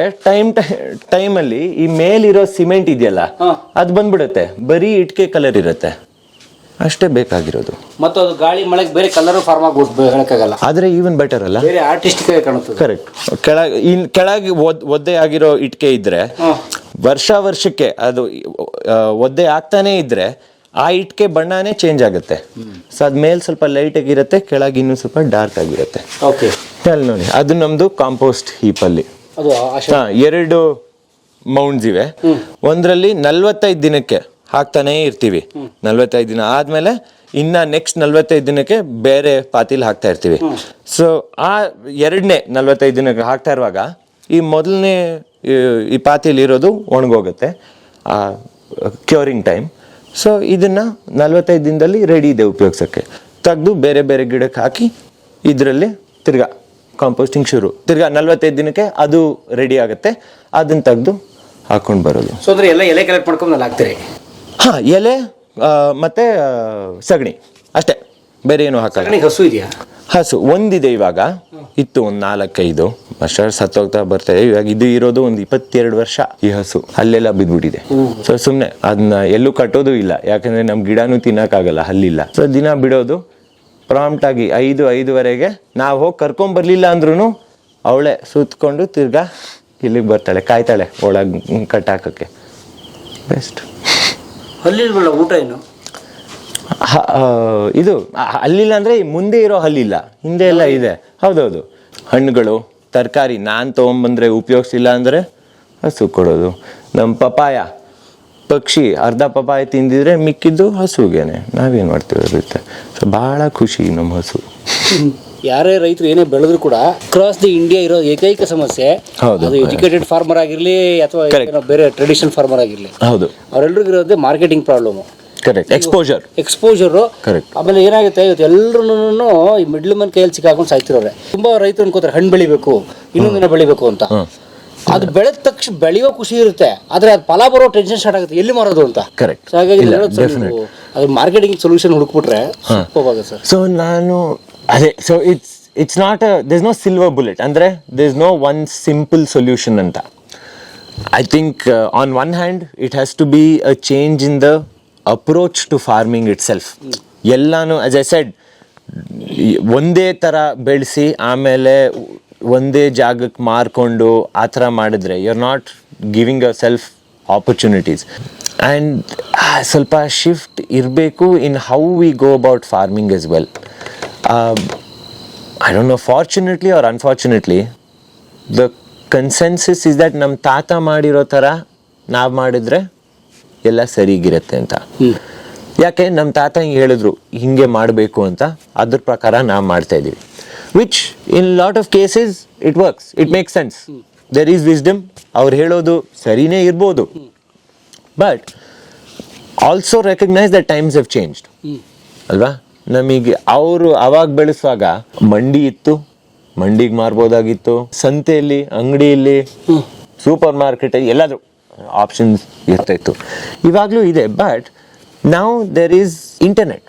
ಟೈಮಲ್ಲಿ ಈ ಮೇಲಿರೋ ಸಿಮೆಂಟ್ ಇದೆಯಲ್ಲ, ಅದು ಬಂದ್ಬಿಡುತ್ತೆ, ಬರೀ ಇಟ್ಕೆ ಕಲರ್ ಇರುತ್ತೆ, ಅಷ್ಟೇ ಬೇಕಾಗಿರೋದು. ಮತ್ತು ಅದು ಗಾಳಿ ಮಳೆಗೆ ಬೇರೆ ಕಲರ್ ಫಾರ್ಮ್ ಆಗಲ್ಲ. ಆದ್ರೆ ಈವನ್ ಬೆಟರ್ ಅಲ್ಲ, ಬೇರೆ ಆರ್ಟಿಸ್ಟಿಕ್ ಆಗಿ ಕಾಣುತ್ತದೆ. ಕರೆಕ್ಟ್. ಕೆಳಗೆ ಒದ್ದೆ ಆಗಿರೋ ಇಟ್ಕೆ ಇದ್ರೆ ವರ್ಷಕ್ಕೆ ಅದು ಒದ್ದೆ ಆಗ್ತಾನೆ ಇದ್ರೆ ಆ ಇಟ್ಕೆ ಬಣ್ಣನೇ ಚೇಂಜ್ ಆಗುತ್ತೆ. ಸೊ ಅದ್ಮೇಲೆ ಸ್ವಲ್ಪ ಲೈಟ್ ಆಗಿರುತ್ತೆ, ಕೆಳಗೆ ಇನ್ನೂ ಸ್ವಲ್ಪ ಡಾರ್ಕ್ ಆಗಿರುತ್ತೆ. ಓಕೆ, ಅಲ್ಲಿ ನೋಡಿ, ಅದು ನಮ್ದು ಕಾಂಪೋಸ್ಟ್ ಹೀಪ್ ಅಲ್ಲಿ 2 ಮೌಂಡ್ಸ್ ಇವೆ. ಒಂದ್ರಲ್ಲಿ 45 ದಿನಕ್ಕೆ ಹಾಕ್ತಾನೇ ಇರ್ತೀವಿ. 45 ದಿನ ಆದಮೇಲೆ ಇನ್ನು ನೆಕ್ಸ್ಟ್ 45 ದಿನಕ್ಕೆ ಬೇರೆ ಪಾತಿಲಿ ಹಾಕ್ತಾ ಇರ್ತೀವಿ. ಸೊ ಆ ಎರಡನೇ 45 ದಿನಕ್ಕೆ ಹಾಕ್ತಾ ಇರುವಾಗ ಈ ಮೊದಲನೇ ಈ ಪಾತಿಲಿ ಇರೋದು ಒಣಗೋಗುತ್ತೆ, ಕ್ಯೂರಿಂಗ್ ಟೈಮ್. ಸೊ ಇದನ್ನು 45 ದಿನದಲ್ಲಿ ರೆಡಿ ಇದೆ ಉಪಯೋಗಿಸೋಕ್ಕೆ. ತೆಗೆದು ಬೇರೆ ಬೇರೆ ಗಿಡಕ್ಕೆ ಹಾಕಿ ಇದರಲ್ಲಿ ತಿರ್ಗಾ ಕಾಂಪೋಸ್ಟಿಂಗ್ ಶುರು. ತಿರ್ಗಾ 45 ದಿನಕ್ಕೆ ಅದು ರೆಡಿ ಆಗುತ್ತೆ, ಅದನ್ನು ತೆಗೆದು ಹಾಕೊಂಡು ಬರೋದು. ಸೊ ಅಂದ್ರೆ ಎಲ್ಲ ಎಲೆ ಕಲೆಕ್ಟ್ ಮಾಡ್ಕೊಂಡು ಅಲ್ಲಿ ಹಾಕ್ತೀರಿ? ಹಾಂ, ಎಲೆ ಮತ್ತು ಸಗಣಿ ಅಷ್ಟೇ, ಬೇರೆ ಏನು ಹಾಕಲ್ಲ. ಹಸು ಇದೆಯಾ? ಹಸು ಒಂದಿದೆ, ಇವಾಗ ಇತ್ತು ಒಂದು 4-5 ವರ್ಷ ಸತ್ತೋಗ್ತಾ ಬರ್ತಾ ಇದೆ. ಇವಾಗ ಇದು ಇರೋದು ಒಂದು 22 ವರ್ಷ ಈ ಹಸು. ಅಲ್ಲೆಲ್ಲ ಬಿದ್ದುಬಿಟ್ಟಿದೆ. ಸೊ ಸುಮ್ಮನೆ ಅದನ್ನ ಎಲ್ಲೂ ಕಟ್ಟೋದು ಇಲ್ಲ, ಯಾಕಂದರೆ ನಮ್ಮ ಗಿಡನೂ ತಿನ್ನೋಕ್ಕಾಗಲ್ಲ, ಹಲ್ಲಿಲ್ಲ. ಸೊ ದಿನ ಬಿಡೋದು ಪ್ರಾಂಪ್ಟಾಗಿ 5-5:30ಗೆ ನಾವು ಹೋಗಿ ಕರ್ಕೊಂಬರ್ಲಿಲ್ಲ ಅಂದ್ರೂ ಅವಳೇ ಸುತ್ತಕೊಂಡು ತಿರ್ಗಾ ಇಲ್ಲಿಗೆ ಬರ್ತಾಳೆ, ಕಾಯ್ತಾಳೆ ಒಳಗೆ ಕಟ್ಟಾಕೋಕ್ಕೆ. ಬೆಸ್ಟ್. ಹಲ್ಲಿಲ್ವಲ್ಲ, ಊಟ ಏನು? ಇದು ಹಲ್ಲಿಲ್ಲ ಅಂದರೆ ಮುಂದೆ ಇರೋ ಹಲ್ಲಿಲ್ಲ, ಹಿಂದೆ ಎಲ್ಲ ಇದೆ. ಹೌದೌದು. ಹಣ್ಣುಗಳು, ತರಕಾರಿ ನಾನು ತೊಗೊಂಬಂದರೆ ಉಪಯೋಗಿಸಿಲ್ಲ ಅಂದರೆ ಹಸು ಕೊಡೋದು. ನಮ್ಮ ಪಪಾಯ, ಪಕ್ಷಿ ಅರ್ಧ ಪಪಾಯ ತಿಂದಿದ್ರೆ ಮಿಕ್ಕಿದ್ದು ಹಸುಗೇನೆ. ನಾವೇನು ಮಾಡ್ತೀವಿ ಇರುತ್ತೆ. ಸೊ ಭಾಳ ಖುಷಿ ನಮ್ಮ ಹಸು. ಯಾರೇ ರೈತರು ಏನೇ ಬೆಳೆದ್ರು ಕೂಡ ಅಕ್ರಾಸ್ ದಿ ಇಂಡಿಯಾ ಇರೋ ಏಕೈಕ ಸಮಸ್ಯೆ ಅದು ಎಜುಕೇಟೆಡ್ ಫಾರ್ಮರ್ ಆಗಿರಲಿ ಅಥವಾ ಬೇರೆ ಟ್ರೆಡಿಷನಲ್ ಫಾರ್ಮರ್ ಆಗಿರಲಿ, ಹೌದು, ಅವರೆಲ್ಲರಿಗೂ ಇರೋದೇ marketing problem. Correct. Exposure. Correct. ಆಮೇಲೆ ಏನಾಗುತ್ತೆ, ಇವತ್ತು ಎಲ್ಲರೂ ಈ ಮಿಡ್ಲ್ ಮನ್ ಕೈಯಲ್ಲಿ ಸಿಕ್ಕಾಕೊಂಡು ಸಾಯ್ತಿರೋರೆ. ತುಂಬಾ ರೈತರು ಅನ್ಕೋತಾರೆ ಹಣ್ಣು ಬೆಳಿಬೇಕು, ಇನ್ನೊಂದು ದಿನ ಬೆಳಿಬೇಕು ಅಂತ. ಅದು ಬೆಳೆದ ತಕ್ಷಣ ಬೆಳೆಯೋ ಖುಷಿ ಇರುತ್ತೆ, ಆದ್ರೆ ಅದು ಫಲ ಬರೋ ಟೆನ್ಷನ್ ಸ್ಟಾರ್ಟ್ ಆಗುತ್ತೆ, ಎಲ್ಲಿ ಮಾರೋದು ಅಂತ. ಕರೆಕ್ಟ್. ಹಾಗಾಗಿ ಅದು ಮಾರ್ಕೆಟಿಂಗ್ ಸೊಲ್ಯೂಷನ್ ಹುಡುಕ್ಬಿಟ್ರೆ ಸೂಪರ್ ಸರ್. ಸೊ ನಾನು ಅದೇ, so it's not there is no silver bullet, ಅಂದರೆ there is no one simple solution ಅಂತ. I think on one hand it has to be a change in the approach to farming itself. ಎಲ್ಲಾನು as I said, ಒಂದೇ ಥರ ಬೆಳೆಸಿ ಆಮೇಲೆ ಒಂದೇ ಜಾಗಕ್ಕೆ ಮಾರ್ಕೊಂಡು ಆ ಥರ ಮಾಡಿದ್ರೆ you are not giving a self opportunities. And ಸ್ವಲ್ಪ ಶಿಫ್ಟ್ ಇರಬೇಕು in how we go about farming as well. I don't know, fortunately or unfortunately, the consensus is that ನಮ್ಮ ತಾತ ಮಾಡಿರೋ ಥರ ನಾವು ಮಾಡಿದ್ರೆ ಎಲ್ಲ ಸರಿಗಿರುತ್ತೆ ಅಂತ. ಯಾಕೆ ನಮ್ಮ ತಾತ ಹಿಂಗೆ ಹೇಳಿದ್ರು ಹಿಂಗೆ ಮಾಡಬೇಕು ಅಂತ, ಅದ್ರ ಪ್ರಕಾರ ನಾವು ಮಾಡ್ತಾ ಇದ್ದೀವಿ. Which in lot of cases it works, it makes sense, there is wisdom. ಅವ್ರು ಹೇಳೋದು ಸರಿನೇ ಇರ್ಬೋದು, but also recognise that times have changed ಅಲ್ವಾ. ನಮಗೆ ಅವರು ಅವಾಗ ಬೆಳೆಸುವಾಗ ಮಂಡಿ ಇತ್ತು, ಮಂಡಿಗೆ ಮಾರ್ಬೋದಾಗಿತ್ತು, ಸಂತೆಯಲ್ಲಿ, ಅಂಗಡಿಯಲ್ಲಿ, ಸೂಪರ್ ಮಾರ್ಕೆಟಲ್ಲಿ ಎಲ್ಲಾದರೂ ಆಪ್ಷನ್ಸ್ ಇರ್ತಾಯಿತ್ತು. ಇವಾಗಲೂ ಇದೆ, but now there is internet,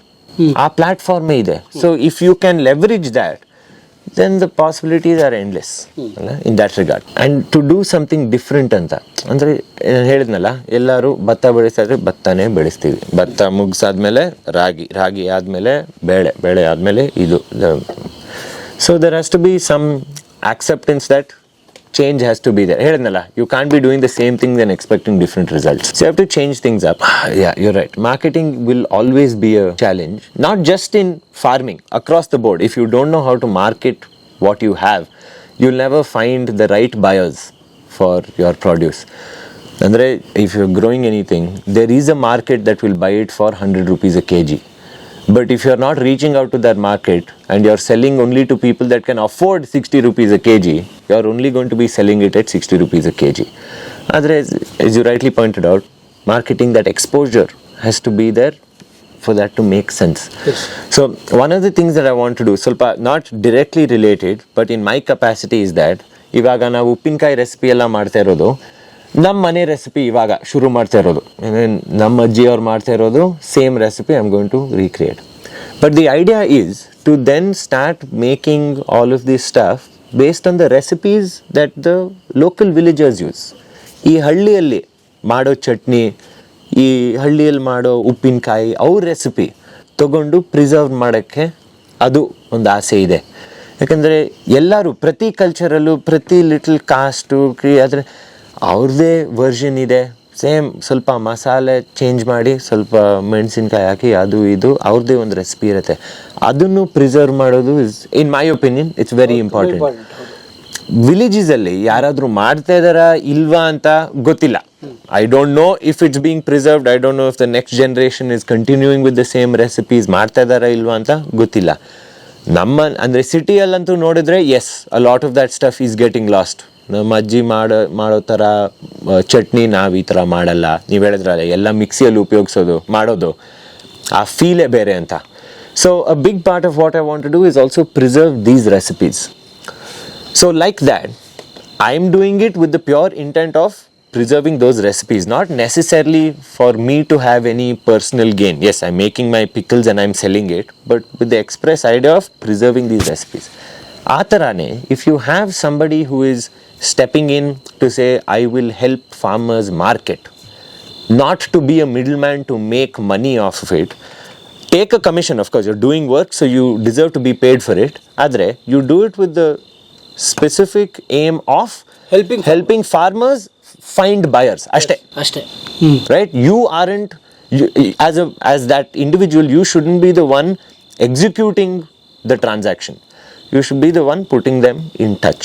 ಆ ಪ್ಲ್ಯಾಟ್ಫಾರ್ಮೇ ಇದೆ. So if you can leverage that, then the possibilities are endless in that regard. And to do something different ಅಂತ ಅಂದರೆ ಹೇಳಿದ್ನಲ್ಲ, ಎಲ್ಲರೂ ಭತ್ತ ಬೆಳೆಸ್ತಾಯಿದ್ರೆ ಭತ್ತನೇ ಬೆಳೆಸ್ತೀವಿ. ಭತ್ತ ಮುಗಿಸಾದ್ಮೇಲೆ ರಾಗಿ, ರಾಗಿ ಆದಮೇಲೆ ಬೇಳೆ, ಬೇಳೆ ಆದಮೇಲೆ ಇದು. So there has to be some acceptance that change has to be there. ಹೇಳಿದ್ನಲ್ಲ, you can't be doing the same thing and expecting different results. So you have to change things up. Yeah, you're right. Marketing will always be a challenge, not just in farming, across the board. If you don't know how to market what you have, you'll never find the right buyers for your produce. Andre, if you're growing anything, there is a market that will buy it for 100 rupees a kg. But if you're not reaching out to that market and you're selling only to people that can afford 60 rupees a kg, you're only going to be selling it at 60 rupees a kg. Otherwise, as you rightly pointed out, marketing, that exposure has to be there for that to make sense. Yes. So one of the things that I want to do, ಸ್ವಲ್ಪ not directly related, but in my capacity is that, ಇವಾಗ ನಾವು ಉಪ್ಪಿನಕಾಯಿ recipe ಎಲ್ಲ ಮಾಡ್ತಾ ಇರೋದು ನಮ್ಮ ಮನೆ recipe ಇವಾಗ ಶುರು ಮಾಡ್ತಾ ಇರೋದು. ನಮ್ಮ ಅಜ್ಜಿಯವ್ರು ಮಾಡ್ತಾ ಇರೋದು same recipe I am going to recreate. But the idea is to then start making all of this stuff based on the recipes that the local villagers use. ಈ ಹಳ್ಳಿಯಲ್ಲಿ ಮಾಡೋ ಚಟ್ನಿ, ಈ ಹಳ್ಳಿಯಲ್ಲಿ ಮಾಡೋ ಉಪ್ಪಿನಕಾಯಿ, ಅವ್ರ ರೆಸಿಪಿ ತೊಗೊಂಡು ಪ್ರಿಸರ್ವ್ ಮಾಡೋಕ್ಕೆ ಅದು ಒಂದು ಆಸೆ ಇದೆ. ಯಾಕಂದರೆ ಎಲ್ಲರೂ ಪ್ರತಿ ಕಲ್ಚರಲ್ಲೂ ಪ್ರತಿ ಲಿಟಲ್ ಕಾಸ್ಟು ಆದರೆ ಅವ್ರದ್ದೇ ವರ್ಷನ್ ಇದೆ. ಸೇಮ್ ಸ್ವಲ್ಪ ಮಸಾಲೆ ಚೇಂಜ್ ಮಾಡಿ, ಸ್ವಲ್ಪ ಮೆಣಸಿನ್ಕಾಯಿ ಹಾಕಿ, ಅದು ಇದು ಅವ್ರದ್ದೇ ಒಂದು ರೆಸಿಪಿ ಇರುತ್ತೆ. ಅದನ್ನು ಪ್ರಿಸರ್ವ್ ಮಾಡೋದು is, in my opinion, it's very important. Villages ಅಲ್ಲಿ ಯಾರಾದ್ರೂ ಮಾಡ್ತಾ ಇದಾರಾ ಇಲ್ವಾ ಅಂತ ಗೊತ್ತಿಲ್ಲ. I don't know if it's being preserved, I don't know if the next generation is continuing with the same recipes, ಮಾಡ್ತಾ ಇದಾರಾ ಇಲ್ವಾ ಅಂತ ಗೊತ್ತಿಲ್ಲ. ನಮ್ಮ ಅಂದರೆ ಸಿಟಿಯಲ್ಲಂತೂ ನೋಡಿದ್ರೆ yes, a lot of that stuff is getting lost. ನಮ್ಮ ಅಜ್ಜಿ ಮಾಡೋ ಥರ ಚಟ್ನಿ ನಾವು ಈ ಥರ ಮಾಡಲ್ಲ. ನೀವು ಹೇಳಿದ್ರಲ್ಲ ಎಲ್ಲ ಮಿಕ್ಸಿಯಲ್ಲಿ ಮಾಡೋದು ಆ ಫೀಲೇ ಬೇರೆ ಅಂತ. So a big part of what I want to do is also preserve these recipes. So like that, I am doing it with the pure intent of preserving those recipes, not necessarily for me to have any personal gain. Yes, I'm making my pickles and I'm selling it, but with the express idea of preserving these recipes. Atarane, if you have somebody who is stepping in to say, I will help farmers market, not to be a middleman to make money off of it. Take a commission, of course, you're doing work, so you deserve to be paid for it. Adre, you do it with the specific aim of helping farmers find buyers. Ashte. Right? You aren't, as that individual, you shouldn't be the one executing the transaction. You should be the one putting them in touch.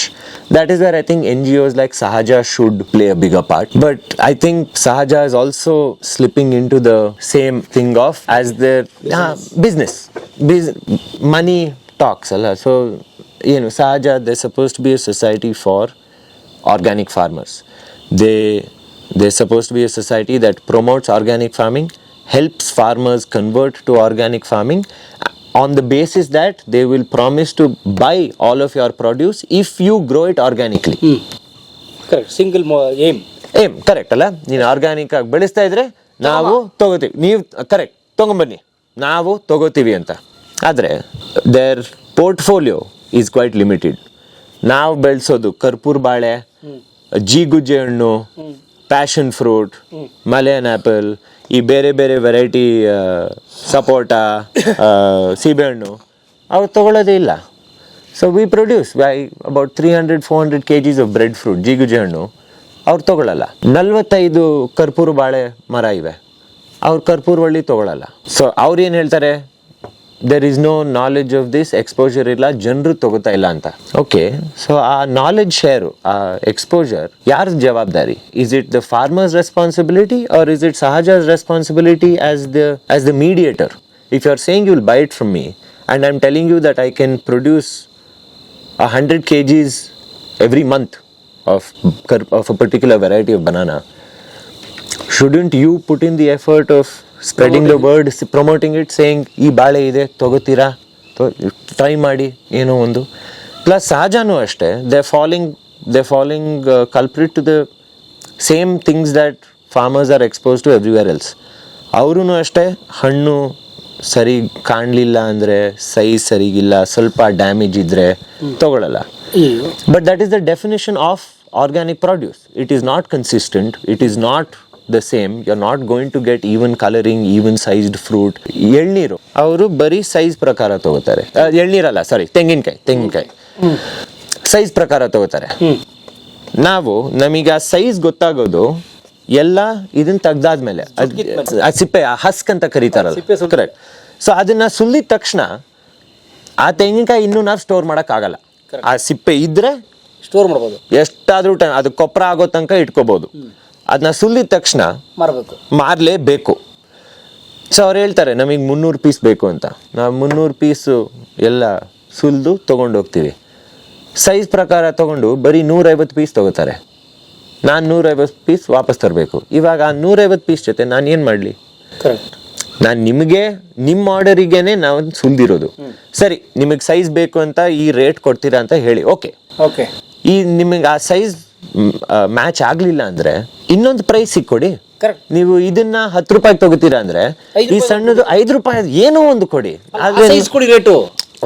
That is where I think NGOs like Sahaja should play a bigger part. But I think Sahaja is also slipping into the same thing of as their business. Money talks. So, Sahaja, they're supposed to be a society for organic farmers. They're supposed to be a society that promotes organic farming, helps farmers convert to organic farming on the basis that they will promise to buy all of your produce if you grow it organically. Correct. Single aim. Correct ಅಲ್ಲ? ನೀನು organic ಆಗಿ ಬೆಳೆಸ್ತಾ ಇದ್ರೆ ನಾವು ತಗೋತೀವಿ, ನೀವು correct ತೊಗೊಂಬನ್ನಿ, ನಾವು ತಗೋತೀವಿ ಅಂತ. ಆದರೆ their portfolio is quite limited. ನಾವು ಬೆಳೆಸೋದು ಕರ್ಪೂರ್ ಬಾಳೆ, ಜೀಗುಜ್ಜೆ ಹಣ್ಣು, ಪ್ಯಾಷನ್ ಫ್ರೂಟ್, ಮಲಯನ್ ಆ್ಯಪಲ್, ಈ ಬೇರೆ ಬೇರೆ ವೆರೈಟಿ ಸಪೋಟ, ಸೀಬೆಹಣ್ಣು ಅವ್ರು ತಗೊಳ್ಳೋದೇ ಇಲ್ಲ. So we produce about 300-400 kgs of breadfruit, ಜೀಗುಜ್ಜೆ ಹಣ್ಣು ಅವ್ರು ತಗೊಳ್ಳಲ್ಲ. 45 ಕರ್ಪೂರ ಬಾಳೆ ಮರ ಇವೆ, ಅವ್ರು ಕರ್ಪೂರ ಬಳ್ಳಿ ತಗೊಳ್ಳಲ್ಲ. ಸೊ ಅವ್ರು ಏನು ಹೇಳ್ತಾರೆ, there is no knowledge of this, exposure ಇಲ್ಲ, ಜನರು ತಗೋತಾ ಇಲ್ಲ ಅಂತ. ಓಕೆ, ಸೊ ಆ ನಾಲೆಡ್ಜ್ ಶೇರು, ಆ ಎಕ್ಸ್ಪೋಜರ್ ಯಾರ ಜವಾಬ್ದಾರಿ? Is it the farmer's responsibility or is it Sahaja's responsibility as the mediator? If you are saying you will buy it from me and I'm telling you that I can produce 100 kgs every month of a particular variety of banana, shouldn't you put in the effort of spreading the word, promoting it, saying ee baale ide togotira, try ಮಾಡಿ ಏನೋ ಒಂದು. Plus ಸಹಜನೂ ಅಷ್ಟೇ, they're falling culprit to the same things that farmers are exposed to everywhere else. ಅವರೂ ಅಷ್ಟೇ, ಹಣ್ಣು ಸರಿ ಕಾಣಲಿಲ್ಲ ಅಂದರೆ, ಸೈಜ್ ಸರಿಗಿಲ್ಲ, ಸ್ವಲ್ಪ ಡ್ಯಾಮೇಜ್ ಇದ್ದರೆ ತಗೊಳ್ಳಲ್ಲ. But that is the definition of organic produce. It is not consistent, it is not the same. You are not going to get even colouring, even sized fruit. ಎಳ್ನೀರು ಅವರು ಬರೀ ಸೈಜ್ ಪ್ರಕಾರ ತಗೋತಾರೆ. ಎಳ್ನೀರಲ್ಲ, ಸಾರಿ, ತೆಂಗಿನಕಾಯಿ size ಪ್ರಕಾರ ತಗೋತಾರೆ. ನಾವು ನಮಗೆ ಆ ಸೈಜ್ ಗೊತ್ತಾಗೋದು ಎಲ್ಲ ಇದನ್ನ ತೆಗ್ದಾದ್ಮೇಲೆ, ಆ ಸಿಪ್ಪೆ, ಆ ಹಸ್ಕ್ ಅಂತ ಕರೀತಾರಲ್ಲ, ಕರೆಕ್ಟ್. ಸೊ ಅದನ್ನ ಸುಲಿದ ತಕ್ಷಣ ಆ ತೆಂಗಿನಕಾಯಿ ಇನ್ನೂ ನಾವು ಸ್ಟೋರ್ ಮಾಡೋಕ್ಕಾಗಲ್ಲ. ಆ ಸಿಪ್ಪೆ ಇದ್ರೆ ಸ್ಟೋರ್ ಮಾಡ್ಬೋದು, ಎಷ್ಟಾದ್ರೂ ಟೈಮ್, ಅದು ಕೊಪ್ಪರ ಆಗೋ ತನಕ ಇಟ್ಕೋಬಹುದು. ಅದನ್ನ ಸುಲಿದ ತಕ್ಷಣ ಮಾರಲೇಬೇಕು. ಸೊ ಅವ್ರು ಹೇಳ್ತಾರೆ ನಮಗೆ 300 ಪೀಸ್ ಬೇಕು ಅಂತ. ನಾವು 300 ಪೀಸು ಎಲ್ಲ ಸುಲಿದು ತೊಗೊಂಡೋಗ್ತೀವಿ. ಸೈಜ್ ಪ್ರಕಾರ ತೊಗೊಂಡು ಬರೀ 150 ಪೀಸ್ ತೊಗೋತಾರೆ. ನಾನು 150 ಪೀಸ್ ವಾಪಸ್ ತರಬೇಕು. ಇವಾಗ ಆ 150 ಪೀಸ್ ಜೊತೆ ನಾನು ಏನು ಮಾಡಲಿ? ಕರೆಕ್ಟ್. ನಾನು ನಿಮಗೆ ನಿಮ್ಮ ಆರ್ಡರಿಗೇನೆ ನಾವು ಸುಲಿದಿರೋದು. ಸರಿ, ನಿಮಗೆ ಸೈಜ್ ಬೇಕು ಅಂತ ಈ ರೇಟ್ ಕೊಡ್ತೀರಾ ಅಂತ ಹೇಳಿ, ಓಕೆ. ಈ ನಿಮಗೆ ಆ ಸೈಜ್ ಮ್ಯಾಚ್ ಆಗಲಿಲ್ಲ ಅಂದರೆ ಇನ್ನೊಂದು ಪ್ರೈಸ್ ಸಿಕ್ಕೊಡಿ. ನೀವು ಇದನ್ನ 10 ರೂಪಾಯಿಗೆ ತಗೋತೀರಾ ಅಂದ್ರೆ ಈ ಸಣ್ಣದು 5 ರೂಪಾಯಿ ಏನೋ ಒಂದು ಕೊಡಿ. ರೇಟು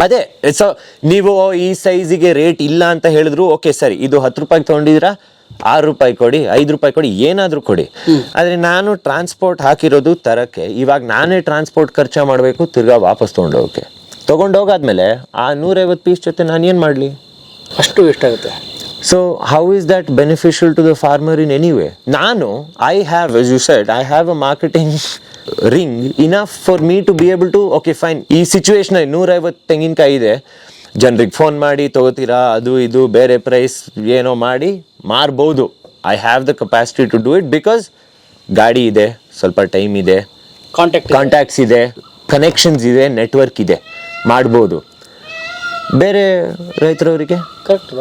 ಅದೇ. ಸೊ ನೀವು ಈ ಸೈಜಿಗೆ ರೇಟ್ ಇಲ್ಲ ಅಂತ ಹೇಳಿದ್ರು, ಓಕೆ ಸರಿ, ಇದು 10 ರೂಪಾಯಿಗೆ ತಗೊಂಡಿದ್ದೀರಾ, 6 ರೂಪಾಯಿ ಕೊಡಿ, 5 ರೂಪಾಯಿ ಕೊಡಿ, ಏನಾದರೂ ಕೊಡಿ. ಆದರೆ ನಾನು ಟ್ರಾನ್ಸ್ಪೋರ್ಟ್ ಹಾಕಿರೋದು ತರಕ್ಕೆ, ಇವಾಗ ನಾನೇ ಟ್ರಾನ್ಸ್ಪೋರ್ಟ್ ಖರ್ಚು ಮಾಡಬೇಕು, ತಿರ್ಗಾ ವಾಪಸ್ ತೊಗೊಂಡೋಗಕ್ಕೆ. ತೊಗೊಂಡೋಗಾದ್ಮೇಲೆ ಆ 150 ಪೀಸ್ ಜೊತೆ ನಾನು ಏನು ಮಾಡಲಿ? ಅಷ್ಟು ಎಷ್ಟಾಗುತ್ತೆ? So how is that beneficial to the farmer in any way? I have, as you said, I have a marketing ring enough for me to be able to, okay fine, ಈ situation 150 ತೆಂಗಿನಕಾಯಿ ಇದೆ, ಜನರಿಗೆ phone ಮಾಡಿ ತೊಗೋತೀರಾ, ಅದು ಇದು ಬೇರೆ price ಏನೋ ಮಾಡಿ ಮಾರ್ಬೋದು. I have the capacity to do it because ಗಾಡಿ ಇದೆ, ಸ್ವಲ್ಪ ಟೈಮ್ ಇದೆ, ಕಾಂಟ್ಯಾಕ್ಟ್ಸ್ ಇದೆ, ಕನೆಕ್ಷನ್ಸ್ ಇದೆ, ನೆಟ್ವರ್ಕ್ ಇದೆ, ಮಾಡ್ಬೋದು. ಬೇರೆ ರೈತರವರಿಗೆ correct.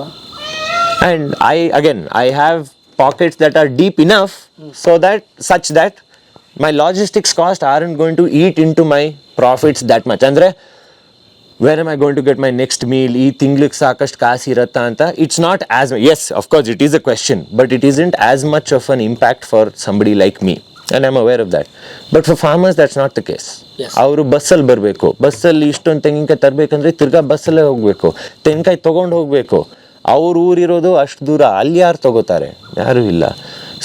and I have pockets that are deep enough such that my logistics cost aren't going to eat into my profits that much. Andre where am I going to get my next meal? Ee tinglike sakashtu kaas iratta anta. It's not as, yes, of course it is a question, but it isn't as much of an impact for somebody like me, and I'm aware of that. But for farmers that's not the case. Yes. ಅವರು ಬಸ್ಸಲ್ಲಿ ಬರಬೇಕು, ಬಸ್ಸಲ್ಲಿ ಇಷ್ಟೊಂದು ತೆಂಗಿನಕಾಯಿ ತರಬೇಕಂದ್ರೆ ತಿರ್ಗಾ ಬಸ್ಸಲ್ಲೇ ಹೋಗ್ಬೇಕು, ತೆಂಗಿನಕಾಯಿ ತೊಗೊಂಡು ಹೋಗ್ಬೇಕು. ಅವ್ರ ಊರಿರೋದು ಅಷ್ಟು ದೂರ, ಅಲ್ಲಿ ಯಾರು ತಗೋತಾರೆ? ಯಾರೂ ಇಲ್ಲ.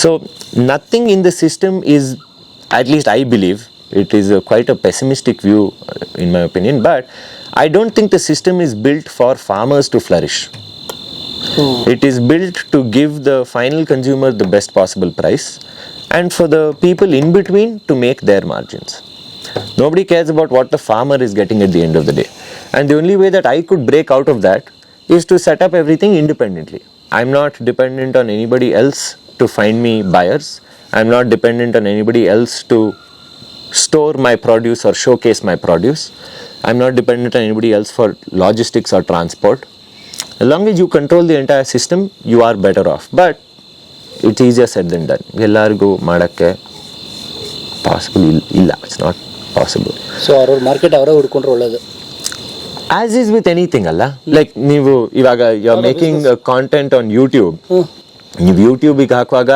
So nothing in the system is, at least I believe, it is quite a pessimistic view in my opinion, but I don't think the system is built for farmers to flourish. It is built to give the final consumer the best possible price and for the people in between to make their margins. Nobody cares about what the farmer is getting at the end of the day. And the only way that I could break out of that is to set up everything independently. I'm not dependent on anybody else to find me buyers. I'm not dependent on anybody else to store my produce or showcase my produce. I'm not dependent on anybody else for logistics or transport. As long as you control the entire system, you are better off. But it's easier said than done. Ellargu madakke possible illa. It's not possible. ಸೊ ಅವ್ರ market ಅವರೇ ಹುಡ್ಕೊಂಡ್ರೆ ಒಳ್ಳೇದು. As is with anything ಅಲ್ಲ, like ನೀವು ಇವಾಗ you are making content on YouTube, ನೀವು ಯೂಟ್ಯೂಬಿಗೆ ಹಾಕುವಾಗ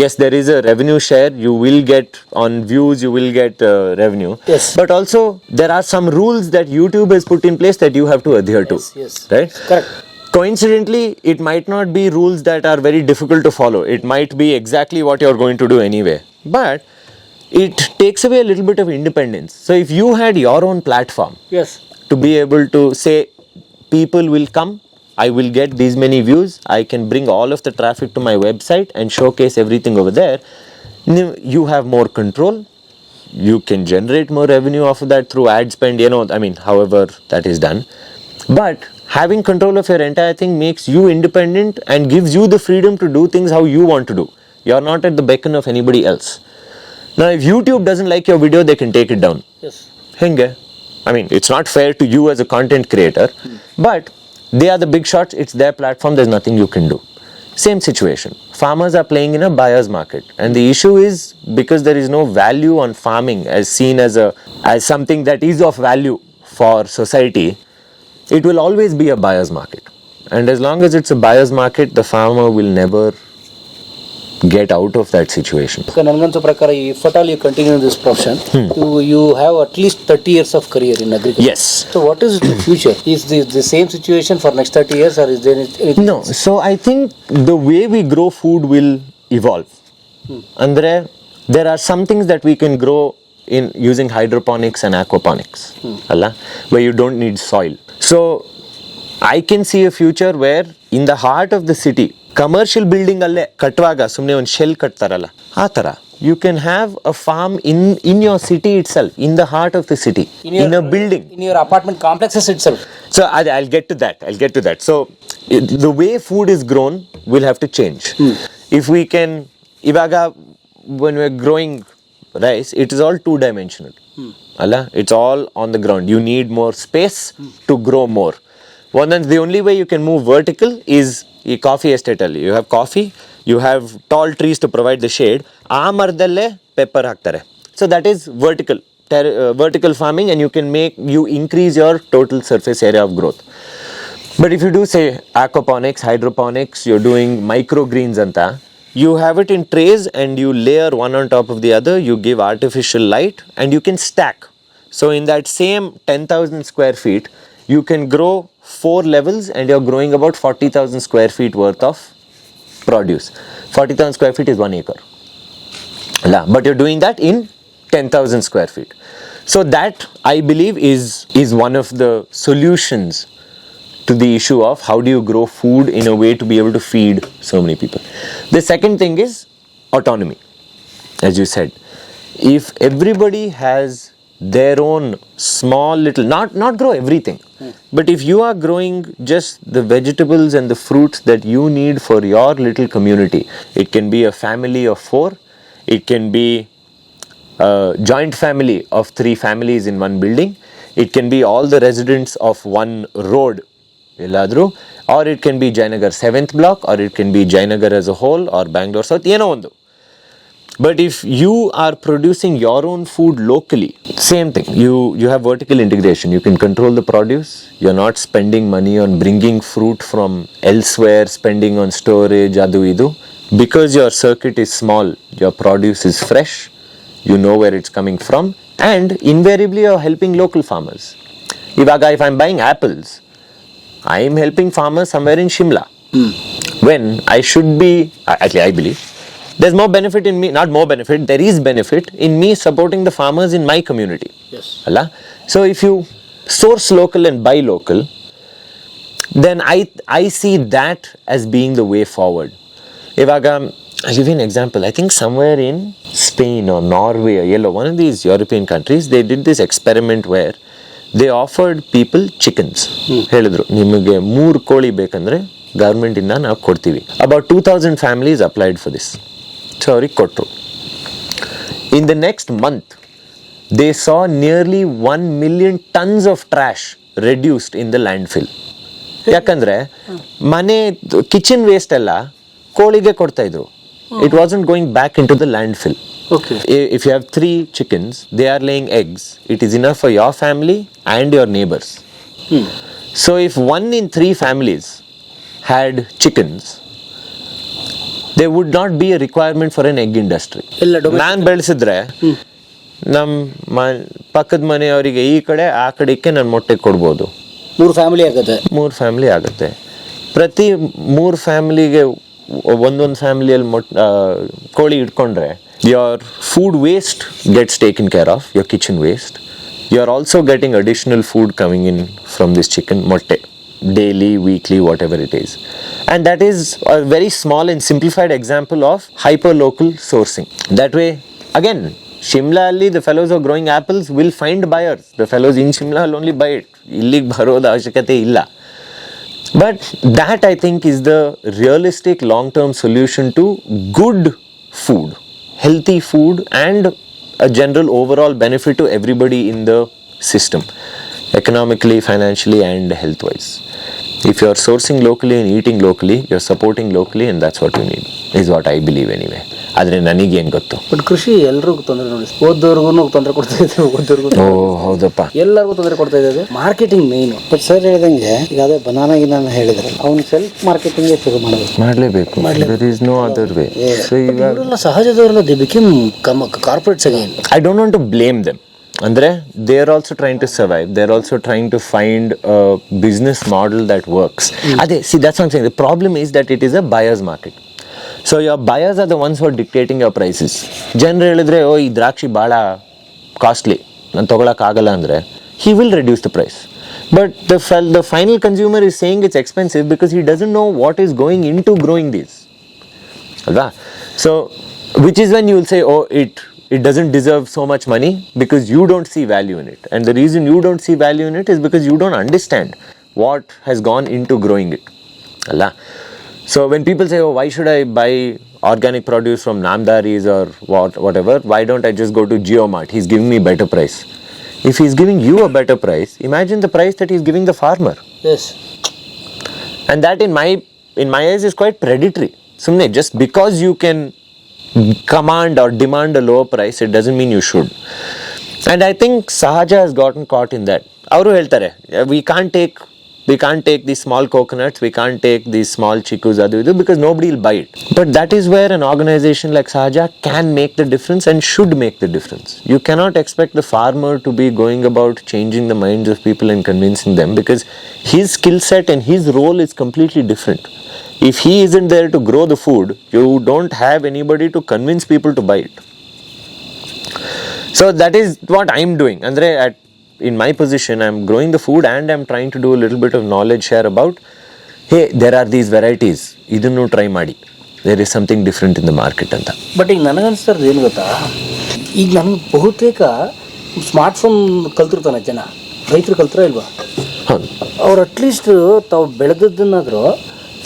yes, there is a revenue share, you will get on views, you will get revenue. Yes. But also there are some rules that YouTube has put in place that you have to adhere to. Yes. Right? Correct. Coincidentally, it might not be rules that are very difficult to follow. It might be exactly what you're going to do anyway. But it takes away a little bit of independence. So if you had your own platform, Yes. to be able to say people will come, I will get these many views, I can bring all of the traffic to my website and showcase everything over there, you have more control, you can generate more revenue off of that through ad spend, however that is done. But having control of your entire thing makes you independent and gives you the freedom to do things how you want to do. You're not at the beckon of anybody else. Now if YouTube doesn't like your video, they can take it down. Yes. Henge. It's not fair to you as a content creator, but they are the big shots, it's their platform, there's nothing you can do. Same situation. Farmers are playing in a buyer's market, and the issue is because there is no value on farming as seen as something that is of value for society, it will always be a buyer's market. And as long as it's a buyer's market, the farmer will never get out of that situation. So ನನಗನ್ಸೋ ಪ್ರಕಾರ if at all you continue in this profession, you have at least 30 years of career in agriculture. Yes. So what is the future? Is the same situation for next 30 years or is there anything? No. So I think the way we grow food will evolve. Andre, there are some things that we can grow in using hydroponics and aquaponics, where you don't need soil. So I can see a future where in the heart of the city, commercial building ಅಲ್ಲೇ ಕಟ್ಟುವಾಗ ಸುಮ್ಮನೆ ಒಂದು shell ಕಟ್ತಾರಲ್ಲ ಆ ಥರ, you can have a farm in your city itself, in the heart of the city, in a building, in your apartment complexes itself. So I'll get to that. So the way food is grown will have to change. If we can, ivaga when we're growing rice, it is all two-dimensional. It's all on the ground. You need more space to grow more. The only way you can move vertical is ಈ coffee ಎಸ್ಟೇಟಲ್ಲಿ you have coffee, you have tall trees to provide the shade, ಆ ಮರದಲ್ಲೇ pepper ಹಾಕ್ತಾರೆ. So that is vertical farming, and you increase your total surface area of growth. But if you do say aquaponics, hydroponics, you're doing microgreens anta, you have it in trays and you layer one on top of the other, you give artificial light and you can stack. So in that same 10,000 square feet, you can grow 4 levels and you're growing about 40,000 square feet worth of produce. 40,000 square feet is 1 acre. But you're doing that in 10,000 square feet. So that, I believe, is one of the solutions to the issue of how do you grow food in a way to be able to feed so many people. The second thing is autonomy. As you said, if everybody has their own small little, not grow everything, but if you are growing just the vegetables and the fruits that you need for your little community, it can be a family of 4, it can be a joint family of 3 families in one building, it can be all the residents of one road elladru, or it can be Jayanagar 7th block, or it can be Jayanagar as a whole, or Bangalore South, ಏನೋ ಒಂದು. But if you are producing your own food locally, same thing, you have vertical integration, you can control the produce, you're not spending money on bringing fruit from elsewhere, spending on storage, adu idu. Because your circuit is small, your produce is fresh, you know where it's coming from, and invariably you're helping local farmers. If I'm buying apples, I am helping farmers somewhere in Shimla. When I should be, actually I believe, there's more benefit in me, not more benefit, there is benefit in me supporting the farmers in my community. Yes. Allah? So if you source local and buy local, then I see that as being the way forward. Ivaga, I'll give you an example. I think somewhere in Spain or Norway or one of these European countries, they did this experiment where they offered people chickens. ಹೇಳಿದ್ರು ನಿಮಗೆ 3 ಕೋಳಿ ಬೇಕಂದ್ರೆ government ಇಂದ ನಾವು ಕೊಡ್ತೀವಿ. About 2000 families applied for this. So ಅವ್ರಿಗೆ ಕೊಟ್ಟರು. In the next month, they saw nearly 1 million tons of trash reduced in the landfill. ಯಾಕಂದ್ರೆ ಮನೆ ಕಿಚನ್ ವೇಸ್ಟ್ ಎಲ್ಲ ಕೋಳಿಗೆ ಕೊಡ್ತಾ ಇದ್ರು. It wasn't going back into the landfill. Okay. If you have 3 chickens, they are laying eggs. It is enough for your family and your neighbors. So if 1 in 3 families had chickens, there would not be a requirement for an egg industry. ನಾನು ಬೆಳೆಸಿದ್ರೆ ನಮ್ಮ ಪಕ್ಕದ ಮನೆಯವರಿಗೆ ಈ ಕಡೆ ಆ ಕಡೆಗೆ ನಾನು ಮೊಟ್ಟೆ ಕೊಡ್ಬೋದು. 3 ಫ್ಯಾಮಿಲಿ ಆಗುತ್ತೆ. 3 ಫ್ಯಾಮಿಲಿ ಆಗುತ್ತೆ. ಪ್ರತಿ 3 ಫ್ಯಾಮಿಲಿಗೆ ಒಂದೊಂದು ಫ್ಯಾಮಿಲಿಯಲ್ಲಿ ಕೋಳಿ ಇಟ್ಕೊಂಡ್ರೆ your food waste gets taken care of, your kitchen waste. You are also getting additional food coming in from this chicken motte, daily, weekly, whatever it is. And that is a very small and simplified example of hyper local sourcing. That way, again, Shimla alli the fellows who are growing apples will find buyers. The fellows in Shimla will only buy it. Illig baroda avashyakate illa. But that, I think, is the realistic long-term solution to good food, healthy food, and a general overall benefit to everybody in the system, economically, financially, and health-wise. If you are sourcing locally and eating locally, you are supporting locally, and that's what you need, is what I believe anyway. ಆದರೆ ನನಗೇನು ಗೊತ್ತು. But ಕೃಷಿ ಎಲ್ರಿಗೂ ತೊಂದರೆ ನೋಡಿ, ಓದೋರ್ಗು ತೊಂದರೆ ಕೊಡ್ತಾ ಇದೆ, ಓದೋರ್ಗು. ಹೌದಪ್ಪ, ಎಲ್ಲರಿಗೂ ತೊಂದರೆ ಕೊಡ್ತಾ ಇದೆ. Marketing main. ಬಟ್ ಸರ್ ಹೇಳ್ದಂಗೆ ಈಗ ಅದೇ ಬನಾನಾಗಿ ನಾನು ಹೇಳಿದ್ರೆ ಅವ್ನು ಸೆಲ್ಫ್ ಮಾರ್ಕೆಟಿಂಗ್ ಶುರು ಮಾಡಲೇಬೇಕು. There is no other way. So ಇವರೆಲ್ಲ ಸಹಜದವರೆಲ್ಲ they become corporates again. I don't want to blame them. Andre, they are also trying to survive. They are also trying to find a business model that works. See, that's what I'm saying. The problem is that it is a buyer's market. So your buyers are the ones who are dictating your prices. ಜನರು ಹೇಳಿದ್ರೆ ಈ ದ್ರಾಕ್ಷಿ ಭಾಳ costly, ನಾನು ತೊಗೊಳಕ್ಕಾಗಲ್ಲ ಅಂದರೆ he will reduce the price. But the final consumer is saying it's expensive because he doesn't know what is going into growing these. Alva? So, which is when you will say, oh, it doesn't deserve so much money because you don't see value in it. And the reason you don't see value in it is because you don't understand what has gone into growing it. Allah. So when people say, oh, why should I buy organic produce from Namdari's or whatever, why don't I just go to JioMart? He's giving me better price. If he's giving you a better price, imagine the price that he's giving the farmer. Yes. And that in my eyes is quite predatory. Sumne, just because you can command or demand a lower price, it doesn't mean you should. And I think Sahaja has gotten caught in that. Avaru heltare, we can't take these small coconuts, we can't take these small chickus adu idu because nobody will buy it. But that is where an organization like Sahaja can make the difference and should make the difference. You cannot expect the farmer to be going about changing the minds of people and convincing them because his skill set and his role is completely different. If he isn't there to grow the food, you don't have anybody to convince people to buy it. So that is what I'm doing. Andre, in my position, I'm growing the food and I'm trying to do a little bit of knowledge share about, hey, there are these varieties. Idunnu try ಮಾಡಿ. There is something different in the market ಅಂತ. But ಈಗ ನನಗನ್ಸ್ತಾರ್ದು ಏನು ಗೊತ್ತಾ, ಈಗ ನಮ್ಗೆ ಬಹುತೇಕ smartphone ಕಲ್ತಿರ್ತಾನೆ ಜನ, ರೈತರು ಕಲ್ತಿರೋ ಇಲ್ವಾ? ಹೌದು. ಅವ್ರು ಅಟ್ಲೀಸ್ಟ್ ತಾವು ಬೆಳೆದದ್ದನ್ನಾದರೂ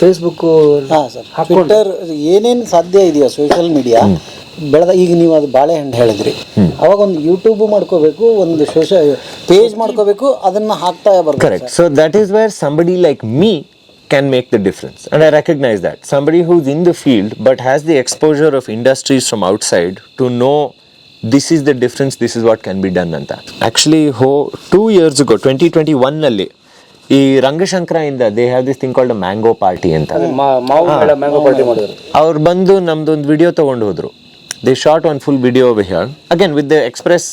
ಫೇಸ್ಬುಕ್ಕು ಹಾಂ ಸರ್, ಟ್ವಿಟ್ಟರ್ ಏನೇನು ಸಾಧ್ಯ ಇದೆಯೋ ಸೋಷಿಯಲ್ ಮೀಡಿಯಾ ಬೆಳೆದ, ಈಗ ನೀವು ಅದು ಬಾಳೆಹಣ್ಣು ಹೇಳಿದ್ರಿ, ಅವಾಗ ಒಂದು ಯೂಟ್ಯೂಬ್ ಮಾಡ್ಕೋಬೇಕು, ಒಂದು ಪೇಜ್ ಮಾಡ್ಕೋಬೇಕು, ಅದನ್ನ ಹಾಕ್ತಾ ಬರ್ಬೇಕು. Correct. So that is where somebody like me can make the difference, and I recognize that somebody who's in the field but has the exposure of industries from outside to know this is the difference, this is what can be done anta. Actually 2 years ago 2021 ನಲ್ಲಿ ಈ ರಂಗಶಂಕರ ಇಂದ they have this thing called a mango party ಅಂತ. ಮಾವು mango party ಮಾಡಿದ್ರು. ಅವ್ರು ಬಂದು ನಮ್ದೊಂದು video ತಗೊಂಡು ಹೋದ್ರು. They shot one full video over here again with the express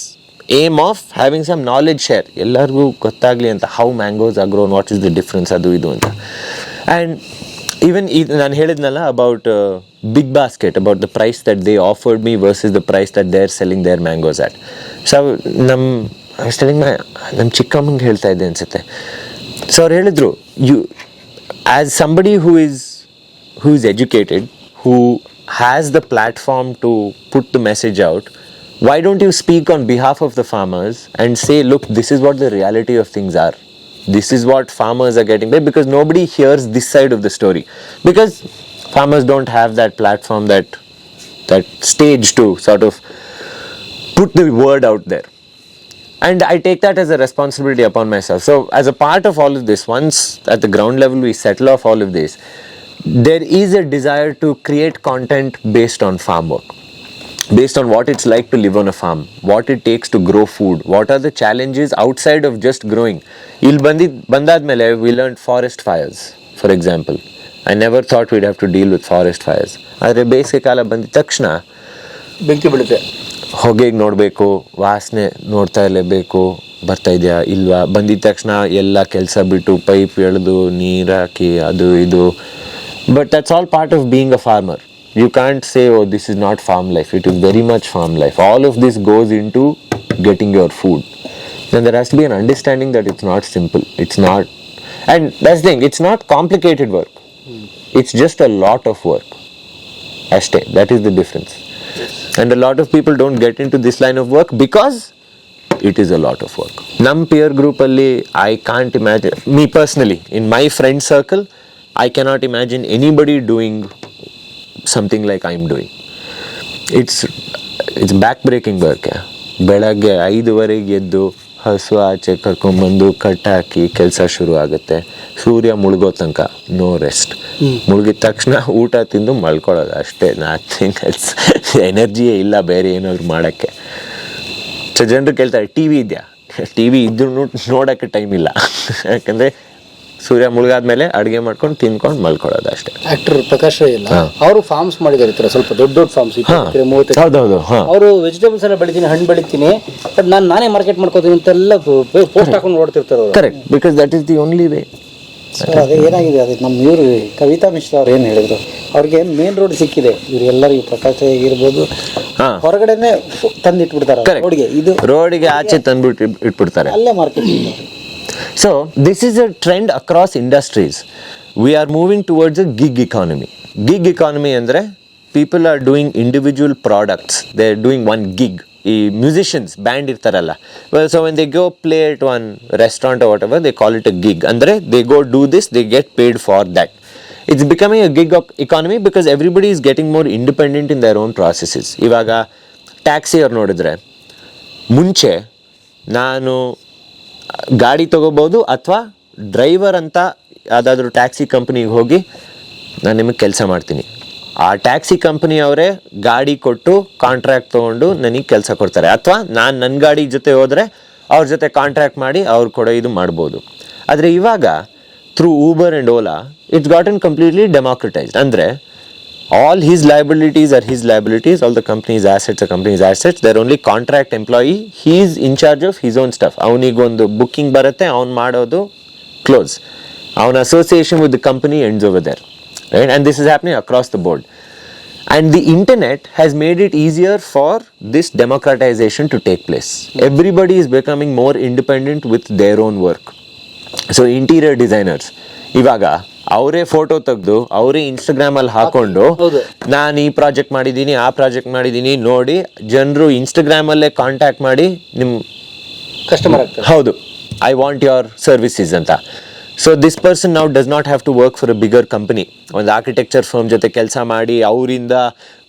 aim of having some knowledge share, ಎಲ್ಲರಿಗೂ ಗೊತ್ತಾಗ್ಲಿ ಅಂತ, how mangoes are grown, what is the difference, ಅದು ಇದು ಅಂತ. And even ನಾನು ಹೇಳಿದ್ನಲ್ಲ about Big Basket, about the price that they offered me versus the price that they're selling their mangoes at. So ನಮ್ಮ ಚಿಕ್ಕಮ್ಮಂಗೆ ಹೇಳ್ತಾ ಇದ್ದೆ ಅನ್ಸುತ್ತೆ. ಸೊ ಅವ್ರು ಹೇಳಿದ್ರು, you as somebody who is educated, who has the platform to put the message out, why don't you speak on behalf of the farmers and say, look, this is what the reality of things are. This is what farmers are getting paid, because nobody hears this side of the story. Because farmers don't have that platform, that stage to sort of put the word out there. And I take that as a responsibility upon myself. So as a part of all of this, once at the ground level we settle off all of this, there is a desire to create content based on farm work, based on what it's like to live on a farm, what it takes to grow food, what are the challenges outside of just growing. ಇಲ್ಲಿ ಬಂದಾದ್ಮೇಲೆ we learned forest fires, for example. I never thought we'd have to deal with forest fires. ಆದರೆ ಬೇಸಿಗೆ ಕಾಲ ಬಂದಿದ ತಕ್ಷಣ ಬೆಂಕಿ ಬೀಳುತ್ತೆ, ಹೊಗೆಗೆ ನೋಡಬೇಕು, ವಾಸನೆ ನೋಡ್ತಾ ಇರಲೇಬೇಕು, ಬರ್ತಾ ಇದೆಯಾ ಇಲ್ವಾ, ಬಂದಿದ ತಕ್ಷಣ ಎಲ್ಲ ಕೆಲಸ ಬಿಟ್ಟು ಪೈಪ್ ಎಳೆದು ನೀರು ಹಾಕಿ ಅದು ಇದು. But that's all part of being a farmer. You can't say, oh, this is not farm life. It is very much farm life. All of this goes into getting your food. Then there has to be an understanding that it's not simple. It's not, and that's the thing, it's not complicated work. It's just a lot of work. Ashte, that is the difference. And a lot of people don't get into this line of work because it is a lot of work. Nam peer group alli, I can't imagine, me personally, in my friend circle, I cannot imagine anybody doing something like I'm doing. It's back-breaking work. ಬೆಳಗ್ಗೆ 5:30 ಎದ್ದು ಹಸು ಆಚೆ ಕರ್ಕೊಂಡ್ಬಂದು ಕಟ್ಟಾಕಿ ಕೆಲಸ ಶುರು ಆಗುತ್ತೆ. ಸೂರ್ಯ ಮುಳುಗೋ ತನಕ no rest. ಮುಳುಗಿದ ತಕ್ಷಣ ಊಟ ತಿಂದು ಮಲ್ಕೊಳ್ಳೋದು ಅಷ್ಟೇ. Nothing else. ಎನರ್ಜಿಯೇ ಇಲ್ಲ ಬೇರೆ ಏನಾದ್ರು ಮಾಡೋಕ್ಕೆ. ಸೊ ಜನರು ಕೇಳ್ತಾರೆ, ಟಿ ವಿ ಇದೆಯಾ? ಟಿ ವಿ ಇದ್ರೂ ನೋಡೋಕ್ಕೆ ಟೈಮ್ ಇಲ್ಲ. ಯಾಕಂದರೆ ಸೂರ್ಯ ಮುಳುಗಾದ್ಮೇಲೆ ಅಡುಗೆ ಮಾಡ್ಕೊಂಡು ತಿನ್ಕೊಂಡು ಮಲ್ಕೊಳ್ಳೋದು ಅಷ್ಟೇ. ಆಕ್ಟರ್ ಪ್ರಕಾಶ್ ರೈ ಇಲ್ಲ, ಅವರು ಫಾರ್ಮ್ಸ್ ಮಾಡಿದ್ದಾರೆ, ಈ ಥರ ಸ್ವಲ್ಪ ದೊಡ್ಡ ಫಾರ್ಮ್ಸ್, 30. ಹೌದೌದು. ಅವರು ವೆಜಿಟೇಬಲ್ಸ್ ಎಲ್ಲ ಬೆಳಿತೀನಿ, ಹಣ್ಣು ಬೆಳಿತೀನಿ, ಬಟ್ ನಾನೇ ಮಾರ್ಕೆಟ್ ಮಾಡ್ಕೋತೀನಿ ಅಂತೆಲ್ಲ ಪೋಸ್ಟ್ ಹಾಕೊಂಡು ನೋಡ್ತಿರ್ತಾರೆ ಅವರು. Correct, because that is the only way. ಅದೇ ಏನಾಗಿದೆ, ಅದು ನಮ್ಮ ಇವರು ಕವಿತಾ ಮಿಶ್ರಾ ಅವ್ರು ಏನು ಹೇಳಿದ್ರು, ಅವ್ರಿಗೆ ಮೇನ್ ರೋಡ್ ಸಿಕ್ಕಿದೆ, ಇವರೆಲ್ಲರಿಗೂ ಪ್ರಕಾಶ್ ಇರ್ಬೋದು, ಹೊರಗಡೆನೆ ತಂದಿಟ್ಬಿಡ್ತಾರೆ ರೋಡ್ಗೆ, ಇದು ರೋಡಿಗೆ ಆಚೆ ತಂದ್ಬಿಟ್ಟು ಇಟ್ಬಿಡ್ತಾರೆ, ಅಲ್ಲೇ marketing. So this is a trend across industries. We are moving towards a gig economy. Gig economy andre people are doing individual products. They are doing one gig. Musicians band irtaralla. Well, so when they go play at one restaurant or whatever, they call it a gig. Andre they go do this, they get paid for that. It's becoming a gig economy because everybody is getting more independent in their own processes. Ivaga taxi or nodidre ಮುಂಚೆ ನಾನು ಗಾಡಿ ತೊಗೋಬೋದು, ಅಥವಾ driver ಅಂತ ಯಾವುದಾದ್ರೂ taxi ಕಂಪ್ನಿಗೆ ಹೋಗಿ ನಾನು ನಿಮಗೆ ಕೆಲಸ ಮಾಡ್ತೀನಿ, ಆ ಟ್ಯಾಕ್ಸಿ ಕಂಪ್ನಿಯವರೇ ಗಾಡಿ ಕೊಟ್ಟು ಕಾಂಟ್ರಾಕ್ಟ್ ತೊಗೊಂಡು ನನಗೆ ಕೆಲಸ ಕೊಡ್ತಾರೆ, ಅಥವಾ ನಾನು ನನ್ನ ಗಾಡಿ ಜೊತೆ ಹೋದರೆ ಅವ್ರ ಜೊತೆ ಕಾಂಟ್ರಾಕ್ಟ್ ಮಾಡಿ ಅವ್ರು ಕೊಡೋ ಇದು ಮಾಡ್ಬೋದು. ಆದರೆ ಇವಾಗ through Uber and Ola it's gotten completely democratised. ಅಂದರೆ all his liabilities are his liabilities, all the company's assets are company's assets, they're only contract employee, he is in charge of his own stuff. ಅವನಿಗೊಂದು booking ಬರುತ್ತೆ, ಅವ್ನು ಮಾಡೋದು close, ಅವನ association with the company ends over there, right? And this is happening across the board. And the internet has made it easier for this democratization to take place. Everybody is becoming more independent with their own work. So interior designers ಇವಾಗ ಅವರೇ photo ತೆಗೆದು ಅವರೇ ಇನ್ಸ್ಟಾಗ್ರಾಮಲ್ಲಿ ಹಾಕೊಂಡು ನಾನು ಈ project ಮಾಡಿದ್ದೀನಿ, ಆ ಪ್ರಾಜೆಕ್ಟ್ ಮಾಡಿದ್ದೀನಿ ನೋಡಿ, ಜನರು ಇನ್ಸ್ಟಾಗ್ರಾಮಲ್ಲೇ ಕಾಂಟ್ಯಾಕ್ಟ್ ಮಾಡಿ ನಿಮ್ಮ ಕಸ್ಟಮರ್ ಆಗ್ತಾರೆ. ಹೌದು, ಐ ವಾಂಟ್ ಯುವರ್ ಸರ್ವಿಸಸ್ ಅಂತ. ಸೊ ದಿಸ್ ಪರ್ಸನ್ ನಾವು does not have to work for a bigger company. ಒಂದು ಆರ್ಕಿಟೆಕ್ಚರ್ ಫರ್ಮ್ ಜೊತೆ ಕೆಲಸ ಮಾಡಿ ಅವರಿಂದ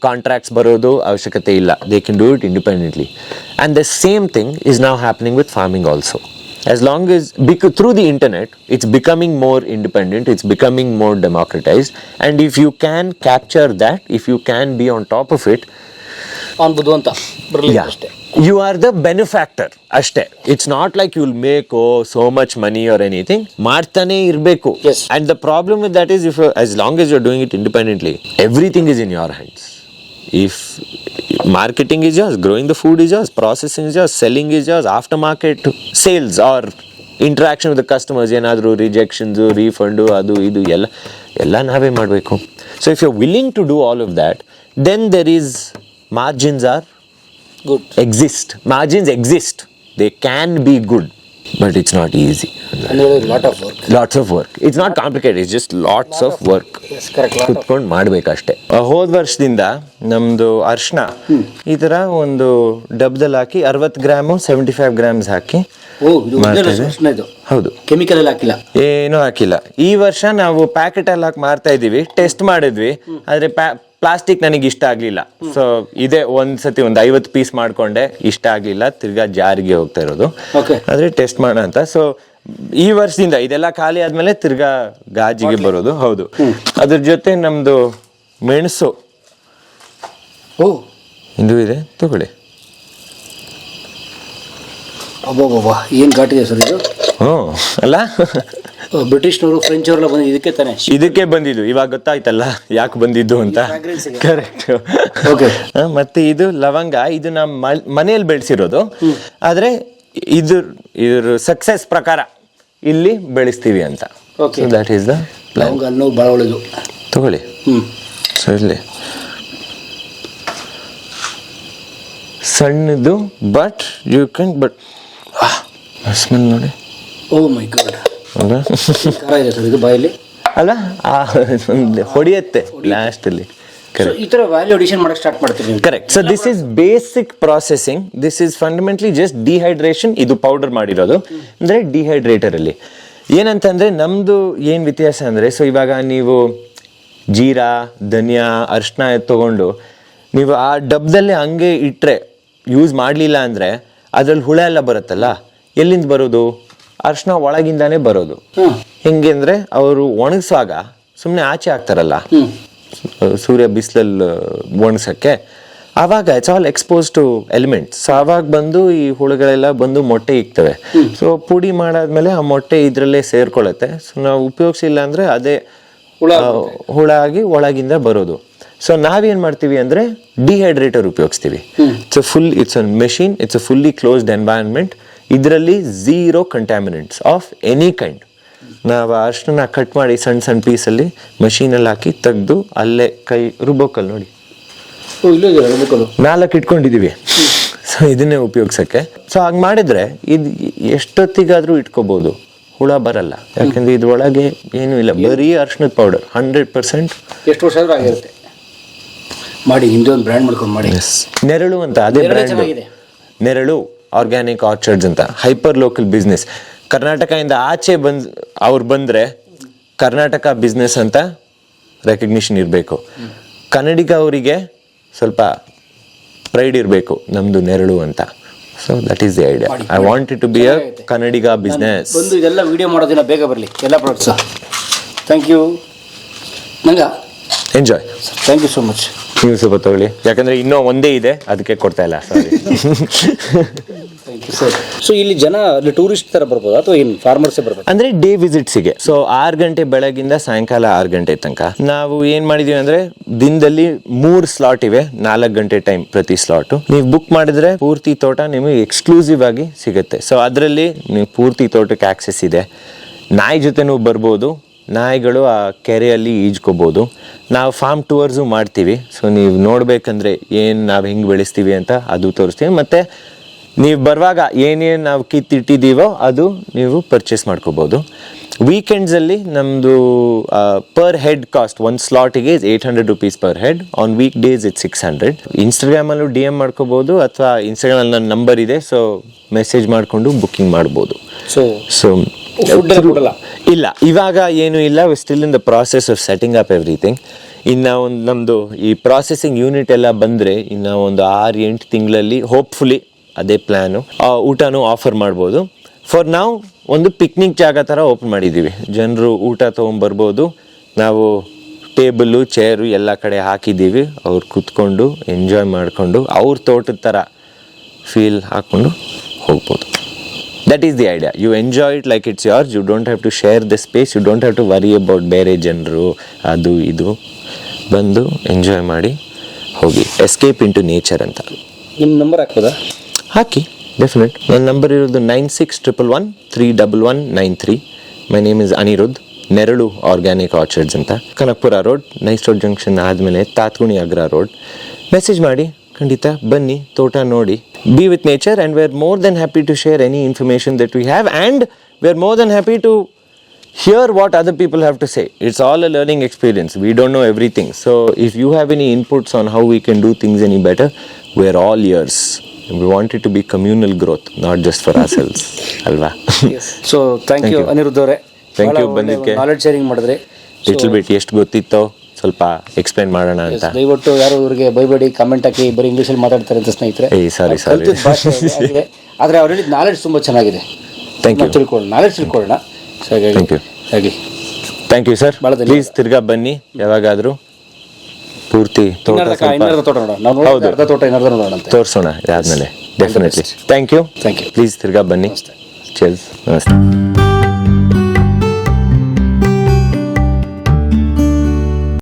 ಕಾಂಟ್ರಾಕ್ಟ್ಸ್ ಬರೋದು ಅವಶ್ಯಕತೆ ಇಲ್ಲ. They can do it independently. And the same thing is now happening with farming also. As long as through the internet, it's becoming more independent, it's becoming more democratized, and if you can capture that, if you can be on top of it, ಅನ್ಬೋದು ಅಂತ ಬರಲಿ ಅಷ್ಟೇ. you are the benefactor ಅಷ್ಟೇ. It's not like you'll make so much money or anything. ಮಾಡ್ತಾನೆ ಇರಬೇಕು. Yes. And the problem with that is, as long as you're doing it independently, everything is in your hands. If marketing is yours, growing the food is yours, processing is yours, selling is yours, aftermarket sales or interaction with the customers, ಏನಾದರೂ ರಿಜೆಕ್ಷನ್ಸು, refund, ಅದು ಇದು ಎಲ್ಲ ನಾವೇ ಮಾಡಬೇಕು. So if you willing to do all of that, then there is margins are good. Margins exist. They can be good, but it's not easy. Lot of work. Lots of work. It's not complicated. It's just lots of work. Yes correct. ಕುತ್ಕೊಂಡು ಮಾಡ್ಬೇಕಷ್ಟೇ. ಹೋದ ವರ್ಷದಿಂದ ನಮ್ದು ಅರ್ಶಿನ ಈ ತರ ಒಂದು ಡಬ್ದಲ್ಲಿ ಹಾಕಿ 60 gram 75 grams ಹಾಕಿ ಓ, ಇದು ಪ್ರಶ್ನೆ ಇದು. ಹೌದು, ಕೆಮಿಕಲ್ ಎಲ್ಲ ಹಾಕಿಲ್ಲ. ಏನೂ ಹಾಕಿಲ್ಲ. ಈ ವರ್ಷ ನಾವು ಪ್ಯಾಕೆಟ್ ಅಲ್ಲಿ ಹಾಕಿ ಮಾರ್ತಾ ಇದೀವಿ. ಟೆಸ್ಟ್ ಮಾಡಿದ್ವಿ, ಆದ್ರೆ ಪ್ಲಾಸ್ಟಿಕ್ ನನಗೆ ಇಷ್ಟ ಆಗ್ಲಿಲ್ಲ. ಸೊ ಇದೇ ಒಂದ್ಸತಿ ಒಂದು 50 ಪೀಸ್ ಮಾಡ್ಕೊಂಡೆ, ಇಷ್ಟ ಆಗ್ಲಿಲ್ಲ, ತಿರ್ಗಾ ಜಾರಿಗೆ ಹೋಗ್ತಾ ಇರೋದು. ಆದ್ರೆ ಟೆಸ್ಟ್ ಮಾಡೋಣ ಅಂತ. ಸೊ ಈ ವರ್ಷದಿಂದ ಇದೆಲ್ಲ ಖಾಲಿ ಆದ್ಮೇಲೆ ತಿರ್ಗಾ ಗಾಜಿಗೆ ಬರೋದು. ಹೌದು, ಅದ್ರ ಜೊತೆ ನಮ್ದು ಮೆಣಸು ಇದು ಇದೆ, ತಗೊಳ್ಳಿ. ಅಬ್ಬಬ್ಬಾ, ಏನು ಘಾಟಿದೆ ಸರ್ ಇದು. ಅಲ್ಲ, ಬ್ರಿಟಿಷ್ನವರು ಫ್ರೆಂಚ್ ಅವರೆಲ್ಲ ಬಂದು ಇದಕ್ಕೆ ತಾನೆ, ಇದಕ್ಕೆ ಬಂದಿದ್ದು. ಇವಾಗ ಗೊತ್ತಾಯ್ತಲ್ಲ ಯಾಕೆ ಬಂದಿದ್ದು ಅಂತ. ಕರೆಕ್ಟ್. ಓಕೆ. ಮತ್ತೆ ಇದು ಲವಂಗ, ಇದು ನಮ್ಮ ಮನೆಯಲ್ಲಿ ಬೆಳೆಸಿರೋದು. ಆದ್ರೆ ಇದ್ರ ಸಕ್ಸಸ್ ಪ್ರಕಾರ ಇಲ್ಲಿ ಬೆಳೆಸ್ತೀವಿ ಅಂತ. Okay, that is the plan. ಲವಂಗ ಭಾಳ ಒಳ್ಳೆಯದು. ತಗೊಳ್ಳಿ. ಸೊ ಇಲ್ಲಿ ಸಣ್ಣದು, but you can, but smell ನೋಡಿ. Oh my god. ಖಾರ ಇದೆ ಸರ್ ಇದು ಬಾಯಲ್ಲಿ. ಅಲ್ಲ, ಹೊಡಿಯತ್ತೆ ಲಾಸ್ಟ್ ಅಲ್ಲಿ. ಈ ತರ ವ್ಯಾಲ್ಯೂ ಅಡಿಷನ್ ಮಾಡಕ್ಕೆ ಸ್ಟಾರ್ಟ್ ಮಾಡ್ತೀವಿ. Correct. So this is basic processing. This is fundamentally just dehydration. ಇದು ಪೌಡರ್ ಮಾಡಿರೋದು ಅಂದ್ರೆ ಡಿಹೈಡ್ರೇಟರ್ ಅಲ್ಲಿ. ಏನಂತಂದ್ರೆ ನಮ್ದು ಏನ್ ವ್ಯತ್ಯಾಸ ಅಂದ್ರೆ, ಸೊ ಇವಾಗ ನೀವು ಜೀರಾ, ಧನಿಯಾ, ಅರಿಶಿನ ತಗೊಂಡು ನೀವು ಆ ಡಬ್ದಲ್ಲೇ ಹಂಗೆ ಇಟ್ರೆ, ಯೂಸ್ ಮಾಡಲಿಲ್ಲ ಅಂದ್ರೆ ಅದ್ರಲ್ಲಿ ಹುಳ ಎಲ್ಲ ಬರುತ್ತಲ್ಲ. ಎಲ್ಲಿಂದ ಬರೋದು? ಅರಿಶಿನ ಒಳಗಿಂದಾನೇ ಬರೋದು. ಹೆಂಗೆ ಅಂದ್ರೆ ಅವರು ಒಣಗಿಸುವಾಗ ಸುಮ್ಮನೆ ಆಚೆ ಹಾಕ್ತಾರಲ್ಲ ಸೂರ್ಯ ಬಿಸಿಲಲ್ಲಿ ಒಣಸಕ್ಕೆ, ಆವಾಗ it's all expose two elements. So ಆವಾಗ ಬಂದು ಈ ಹುಳುಗಳೆಲ್ಲ ಬಂದು ಮೊಟ್ಟೆ ಇಕ್ತವೆ. ಸೊ ಪುಡಿ ಮಾಡಾದ್ಮೇಲೆ ಆ ಮೊಟ್ಟೆ ಇದ್ರಲ್ಲೇ ಸೇರ್ಕೊಳ್ಳುತ್ತೆ. ಸೊ ನಾವು ಉಪಯೋಗಿಸಿಲ್ಲ ಅಂದ್ರೆ ಅದೇ ಹುಳ ಆಗಿ ಒಳಗಿಂದ ಬರೋದು. ಸೊ ನಾವೇನ್ ಮಾಡ್ತೀವಿ ಅಂದ್ರೆ ಡಿಹೈಡ್ರೇಟರ್ ಉಪಯೋಗಿಸ್ತೀವಿ. It's a machine, it's a fully closed environment. ಇದರಲ್ಲಿ 0 ಕಂಟ್ಯಾಮಿನೆಂಟ್ಸ್ ಆಫ್ ಎನಿ ಕೈಂಡ್. ನಾವು ಅಷ್ಟನ್ನ ಕಟ್ ಮಾಡಿ ಸಣ್ಣ ಸಣ್ಣ ಪೀಸಲ್ಲಿ ಮಷೀನಲ್ಲಿ ಹಾಕಿ ತೆಗೆದು ಅಲ್ಲೇ ಕೈ ರುಬ್ಬೋಕಲ್ ನೋಡಿ 4 ಇಟ್ಕೊಂಡಿದೀವಿ. ಸೊ ಇದನ್ನೇ ಉಪಯೋಗಿಸಕ್ಕೆ. ಸೊ ಹಾಗೆ ಮಾಡಿದ್ರೆ ಇದು ಎಷ್ಟೊತ್ತಿಗಾದ್ರೂ ಇಟ್ಕೋಬಹುದು, ಹುಳ ಬರಲ್ಲ. ಯಾಕಂದ್ರೆ ಇದ್ರೊಳಗೆ ಏನು ಇಲ್ಲ, ಬರೀ ಅರಿಶಿಣದ ಪೌಡರ್ 100%. ಎಷ್ಟು ವರ್ಷ ಆದ್ರೂ ಆಗಿರುತ್ತೆ. ಮಾಡಿ ನಿಮ್ದು ಒಂದು ಬ್ರ್ಯಾಂಡ್ ಮಾಡ್ಕೊಂಡು ಮಾಡಿ. ನೆರಳು ಅಂತ, ಅದೇ ಬ್ರ್ಯಾಂಡ್ ನೆರಳು ಆರ್ಗ್ಯಾನಿಕ್ ಆರ್ಚರ್ಡ್ಸ್ ಅಂತ. Hyper local business. ಕರ್ನಾಟಕದಿಂದ ಆಚೆ ಅವ್ರು ಬಂದರೆ ಕರ್ನಾಟಕ ಬಿಸ್ನೆಸ್ ಅಂತ ರೆಕಗ್ನಿಷನ್ ಇರಬೇಕು. ಕನ್ನಡಿಗ ಅವರಿಗೆ ಸ್ವಲ್ಪ ಪ್ರೈಡ್ ಇರಬೇಕು, ನಮ್ಮದು ನೆರಳು ಅಂತ. So that is the idea. I want it to be a Kannadiga business. ಬಂದು ಇದೆಲ್ಲ ವಿಡಿಯೋ ಮಾಡೋದಿನ ಬೇಗ ಬರಲಿ ಎಲ್ಲ ಪ್ರಾಡಕ್ಟ್ಸ್. ಥ್ಯಾಂಕ್ ಯು ನಂಗ. Enjoy. Thank you so much. ನೀವು ಸ್ವಲ್ಪ ತಗೊಳ್ಳಿ, ಯಾಕಂದ್ರೆ ಇನ್ನೂ ಒಂದೇ ಇದೆ, ಅದಕ್ಕೆ ಕೊಡ್ತಾ ಇಲ್ಲ. ಸಾರಿ. ಸೊ ಇಲ್ಲಿ ಜನ ಟೂರಿಸ್ಟ್ ತರ ಬರ್ಬೋದು ಅಥವಾ ಏನು ಫಾರ್ಮರ್ಸೇ ಬರ್ಬೋದು? ಅಂದ್ರೆ ಡೇ ವಿಸಿಟ್ಸಿಗೆ. ಸೊ 6 ಗಂಟೆ ಬೆಳಗಿಂದ ಸಾಯಂಕಾಲ 6 ಗಂಟೆ ತನಕ ನಾವು ಏನ್ ಮಾಡಿದೀವಿ ಅಂದ್ರೆ ದಿನದಲ್ಲಿ 3 ಸ್ಲಾಟ್ ಇವೆ, 4 ಗಂಟೆ ಟೈಮ್ ಪ್ರತಿ ಸ್ಲಾಟ್. ನೀವು ಬುಕ್ ಮಾಡಿದ್ರೆ ಪೂರ್ತಿ ತೋಟ ನಿಮಗೆ ಎಕ್ಸ್ಕ್ಲೂಸಿವ್ ಆಗಿ ಸಿಗುತ್ತೆ. ಸೊ ಅದರಲ್ಲಿ ನೀವು ಪೂರ್ತಿ ತೋಟಕ್ಕೆ ಆಕ್ಸೆಸ್ ಇದೆ. ನಾಯಿ ಜೊತೆನೂ ಬರ್ಬೋದು, ನಾಯಿಗಳು ಆ ಕೆರೆಯಲ್ಲಿ ಈಜ್ಕೋಬೋದು. ನಾವು ಫಾರ್ಮ್ ಟೂರ್ಸು ಮಾಡ್ತೀವಿ. ಸೊ ನೀವು ನೋಡ್ಬೇಕಂದ್ರೆ ಏನು ನಾವು ಹೆಂಗೆ ಬೆಳೆಸ್ತೀವಿ ಅಂತ ಅದು ತೋರಿಸ್ತೀವಿ. ಮತ್ತು ನೀವು ಬರುವಾಗ ಏನೇನು ನಾವು ಕಿತ್ತಿಟ್ಟಿದ್ದೀವೋ ಅದು ನೀವು ಪರ್ಚೇಸ್ ಮಾಡ್ಕೋಬೋದು. ವೀಕೆಂಡ್ಸಲ್ಲಿ ನಮ್ಮದು ಪರ್ ಹೆಡ್ ಕಾಸ್ಟ್ ಒಂದು ಸ್ಲಾಟಿಗೆ ₹800 per head. On week days it's 600. ಇನ್ಸ್ಟಾಗ್ರಾಮಲ್ಲೂ DM ಮಾಡ್ಕೋಬೋದು, ಅಥವಾ ಇನ್ಸ್ಟಾಗ್ರಾಮಲ್ಲಿ ನನ್ನ ನಂಬರ್ ಇದೆ, ಸೊ ಮೆಸೇಜ್ ಮಾಡಿಕೊಂಡು ಬುಕ್ಕಿಂಗ್ ಮಾಡ್ಬೋದು. ಸೊ ಇಲ್ಲ, ಇವಾಗ ಏನು ಇಲ್ಲ, still in the process of setting up everything. ಇನ್ನು ಒಂದು ನಮ್ಮದು ಈ ಪ್ರಾಸೆಸಿಂಗ್ ಯೂನಿಟ್ ಎಲ್ಲ ಬಂದರೆ ಇನ್ನು ಒಂದು 6-8 ತಿಂಗಳಲ್ಲಿ ಹೋಪ್ಫುಲಿ ಅದೇ ಪ್ಲ್ಯಾನು, ಊಟನೂ ಆಫರ್ ಮಾಡ್ಬೋದು. ಫಾರ್ ನಾವು ಒಂದು ಪಿಕ್ನಿಕ್ ಜಾಗ ಥರ ಓಪನ್ ಮಾಡಿದ್ದೀವಿ. ಜನರು ಊಟ ತೊಗೊಂಬರ್ಬೋದು, ನಾವು ಟೇಬಲ್ಲು ಚೇರು ಎಲ್ಲ ಕಡೆ ಹಾಕಿದ್ದೀವಿ. ಅವ್ರು ಕೂತ್ಕೊಂಡು ಎಂಜಾಯ್ ಮಾಡಿಕೊಂಡು ಅವ್ರ ತೋಟದ ಥರ ಫೀಲ್ ಹಾಕ್ಕೊಂಡು ಹೋಗ್ಬೋದು. That is the idea. You enjoy it like it's yours. You don't have to share the space. You don't have to worry about ಬೇರೆ ಜನರು ಅದು ಇದು. ಬಂದು ಎಂಜಾಯ್ ಮಾಡಿ ಹೋಗಿ. ಎಸ್ಕೇಪ್ ಇಂಟು ನೇಚರ್ ಅಂತ. ನಿಮ್ಮ ನಂಬರ್ ಹಾಕ್ಬೋದಾ? ಹಾಕಿ, ಡೆಫಿನೆಟ್. ನನ್ನ ನಂಬರ್ ಇರೋದು 96111193. My name is Anirudh. Neralu organic orchards ಅಂತ, Kanakapura road, nice road junction ಆದಮೇಲೆ ತಾತ್ಗುಣಿ ಅಗ್ರ ರೋಡ್. ಮೆಸೇಜ್ ಮಾಡಿ, ಖಂಡಿತ ಬನ್ನಿ, ತೋಟ ನೋಡಿ. Be with nature, and we're more than happy to share any information that we have, and we're more than happy to hear what other people have to say. It's all a learning experience. We don't know everything. So if you have any inputs on how we can do things any better, we're all ears. We want it to be communal growth, not just for ourselves. Alva. So thank you Anirudh ಅವರೇ. Thank you ಬಂದಿದ್ದಕ್ಕೆ. Knowledge sharing ಮಾಡಿದ್ರಿ. Little bit ಎಷ್ಟು ಗೊತ್ತಿತ್ತೋ ಸ್ವಲ್ಪ explain ಮಾಡೋಣ ಅಂತ. ದಯವಿಟ್ಟು ಯಾರು ಇವ್ರಿಗೆ ಬೈಬೇಡಿ, ಕಮೆಂಟ್ ಹಾಕಿ ಬರೀ ಇಂಗ್ಲೀಷಲ್ಲಿ ಮಾತಾಡ್ತಾರೆ ಅಂತ ಸ್ನೇಹಿತರೆ. ಸಾರಿ ಆದರೆ ಅವ್ರು ಹೇಳಿದ ನಾಲೆಡ್ಜ್ ತುಂಬ ಚೆನ್ನಾಗಿದೆ. ನಾಲೆಡ್ಜ್ ತಿಳ್ಕೊಳ್ಳೋಣ. ಸೊ ಹಾಗಾಗಿ ಥ್ಯಾಂಕ್ ಯು ಸರ್. ಪ್ಲೀಸ್ ತಿರ್ಗಾ ಬನ್ನಿ ಯಾವಾಗಾದರೂ. ಪೂರ್ತಿ ತೋಟ ನೋಡೋಣ. ನಾವು ಅರ್ಧ ತೋಟ ಇನ್ನರ್ಧ ನೋಡೋಣ ಅಂತ ತೋರಿಸೋಣ ಇದಾದ್ಮೇಲೆ. Definitely. Thank you. Thank you. Please ತಿರ್ಗಾ ಬನ್ನಿ. ಚೀರ್ಸ್. ನಮಸ್ತೆ.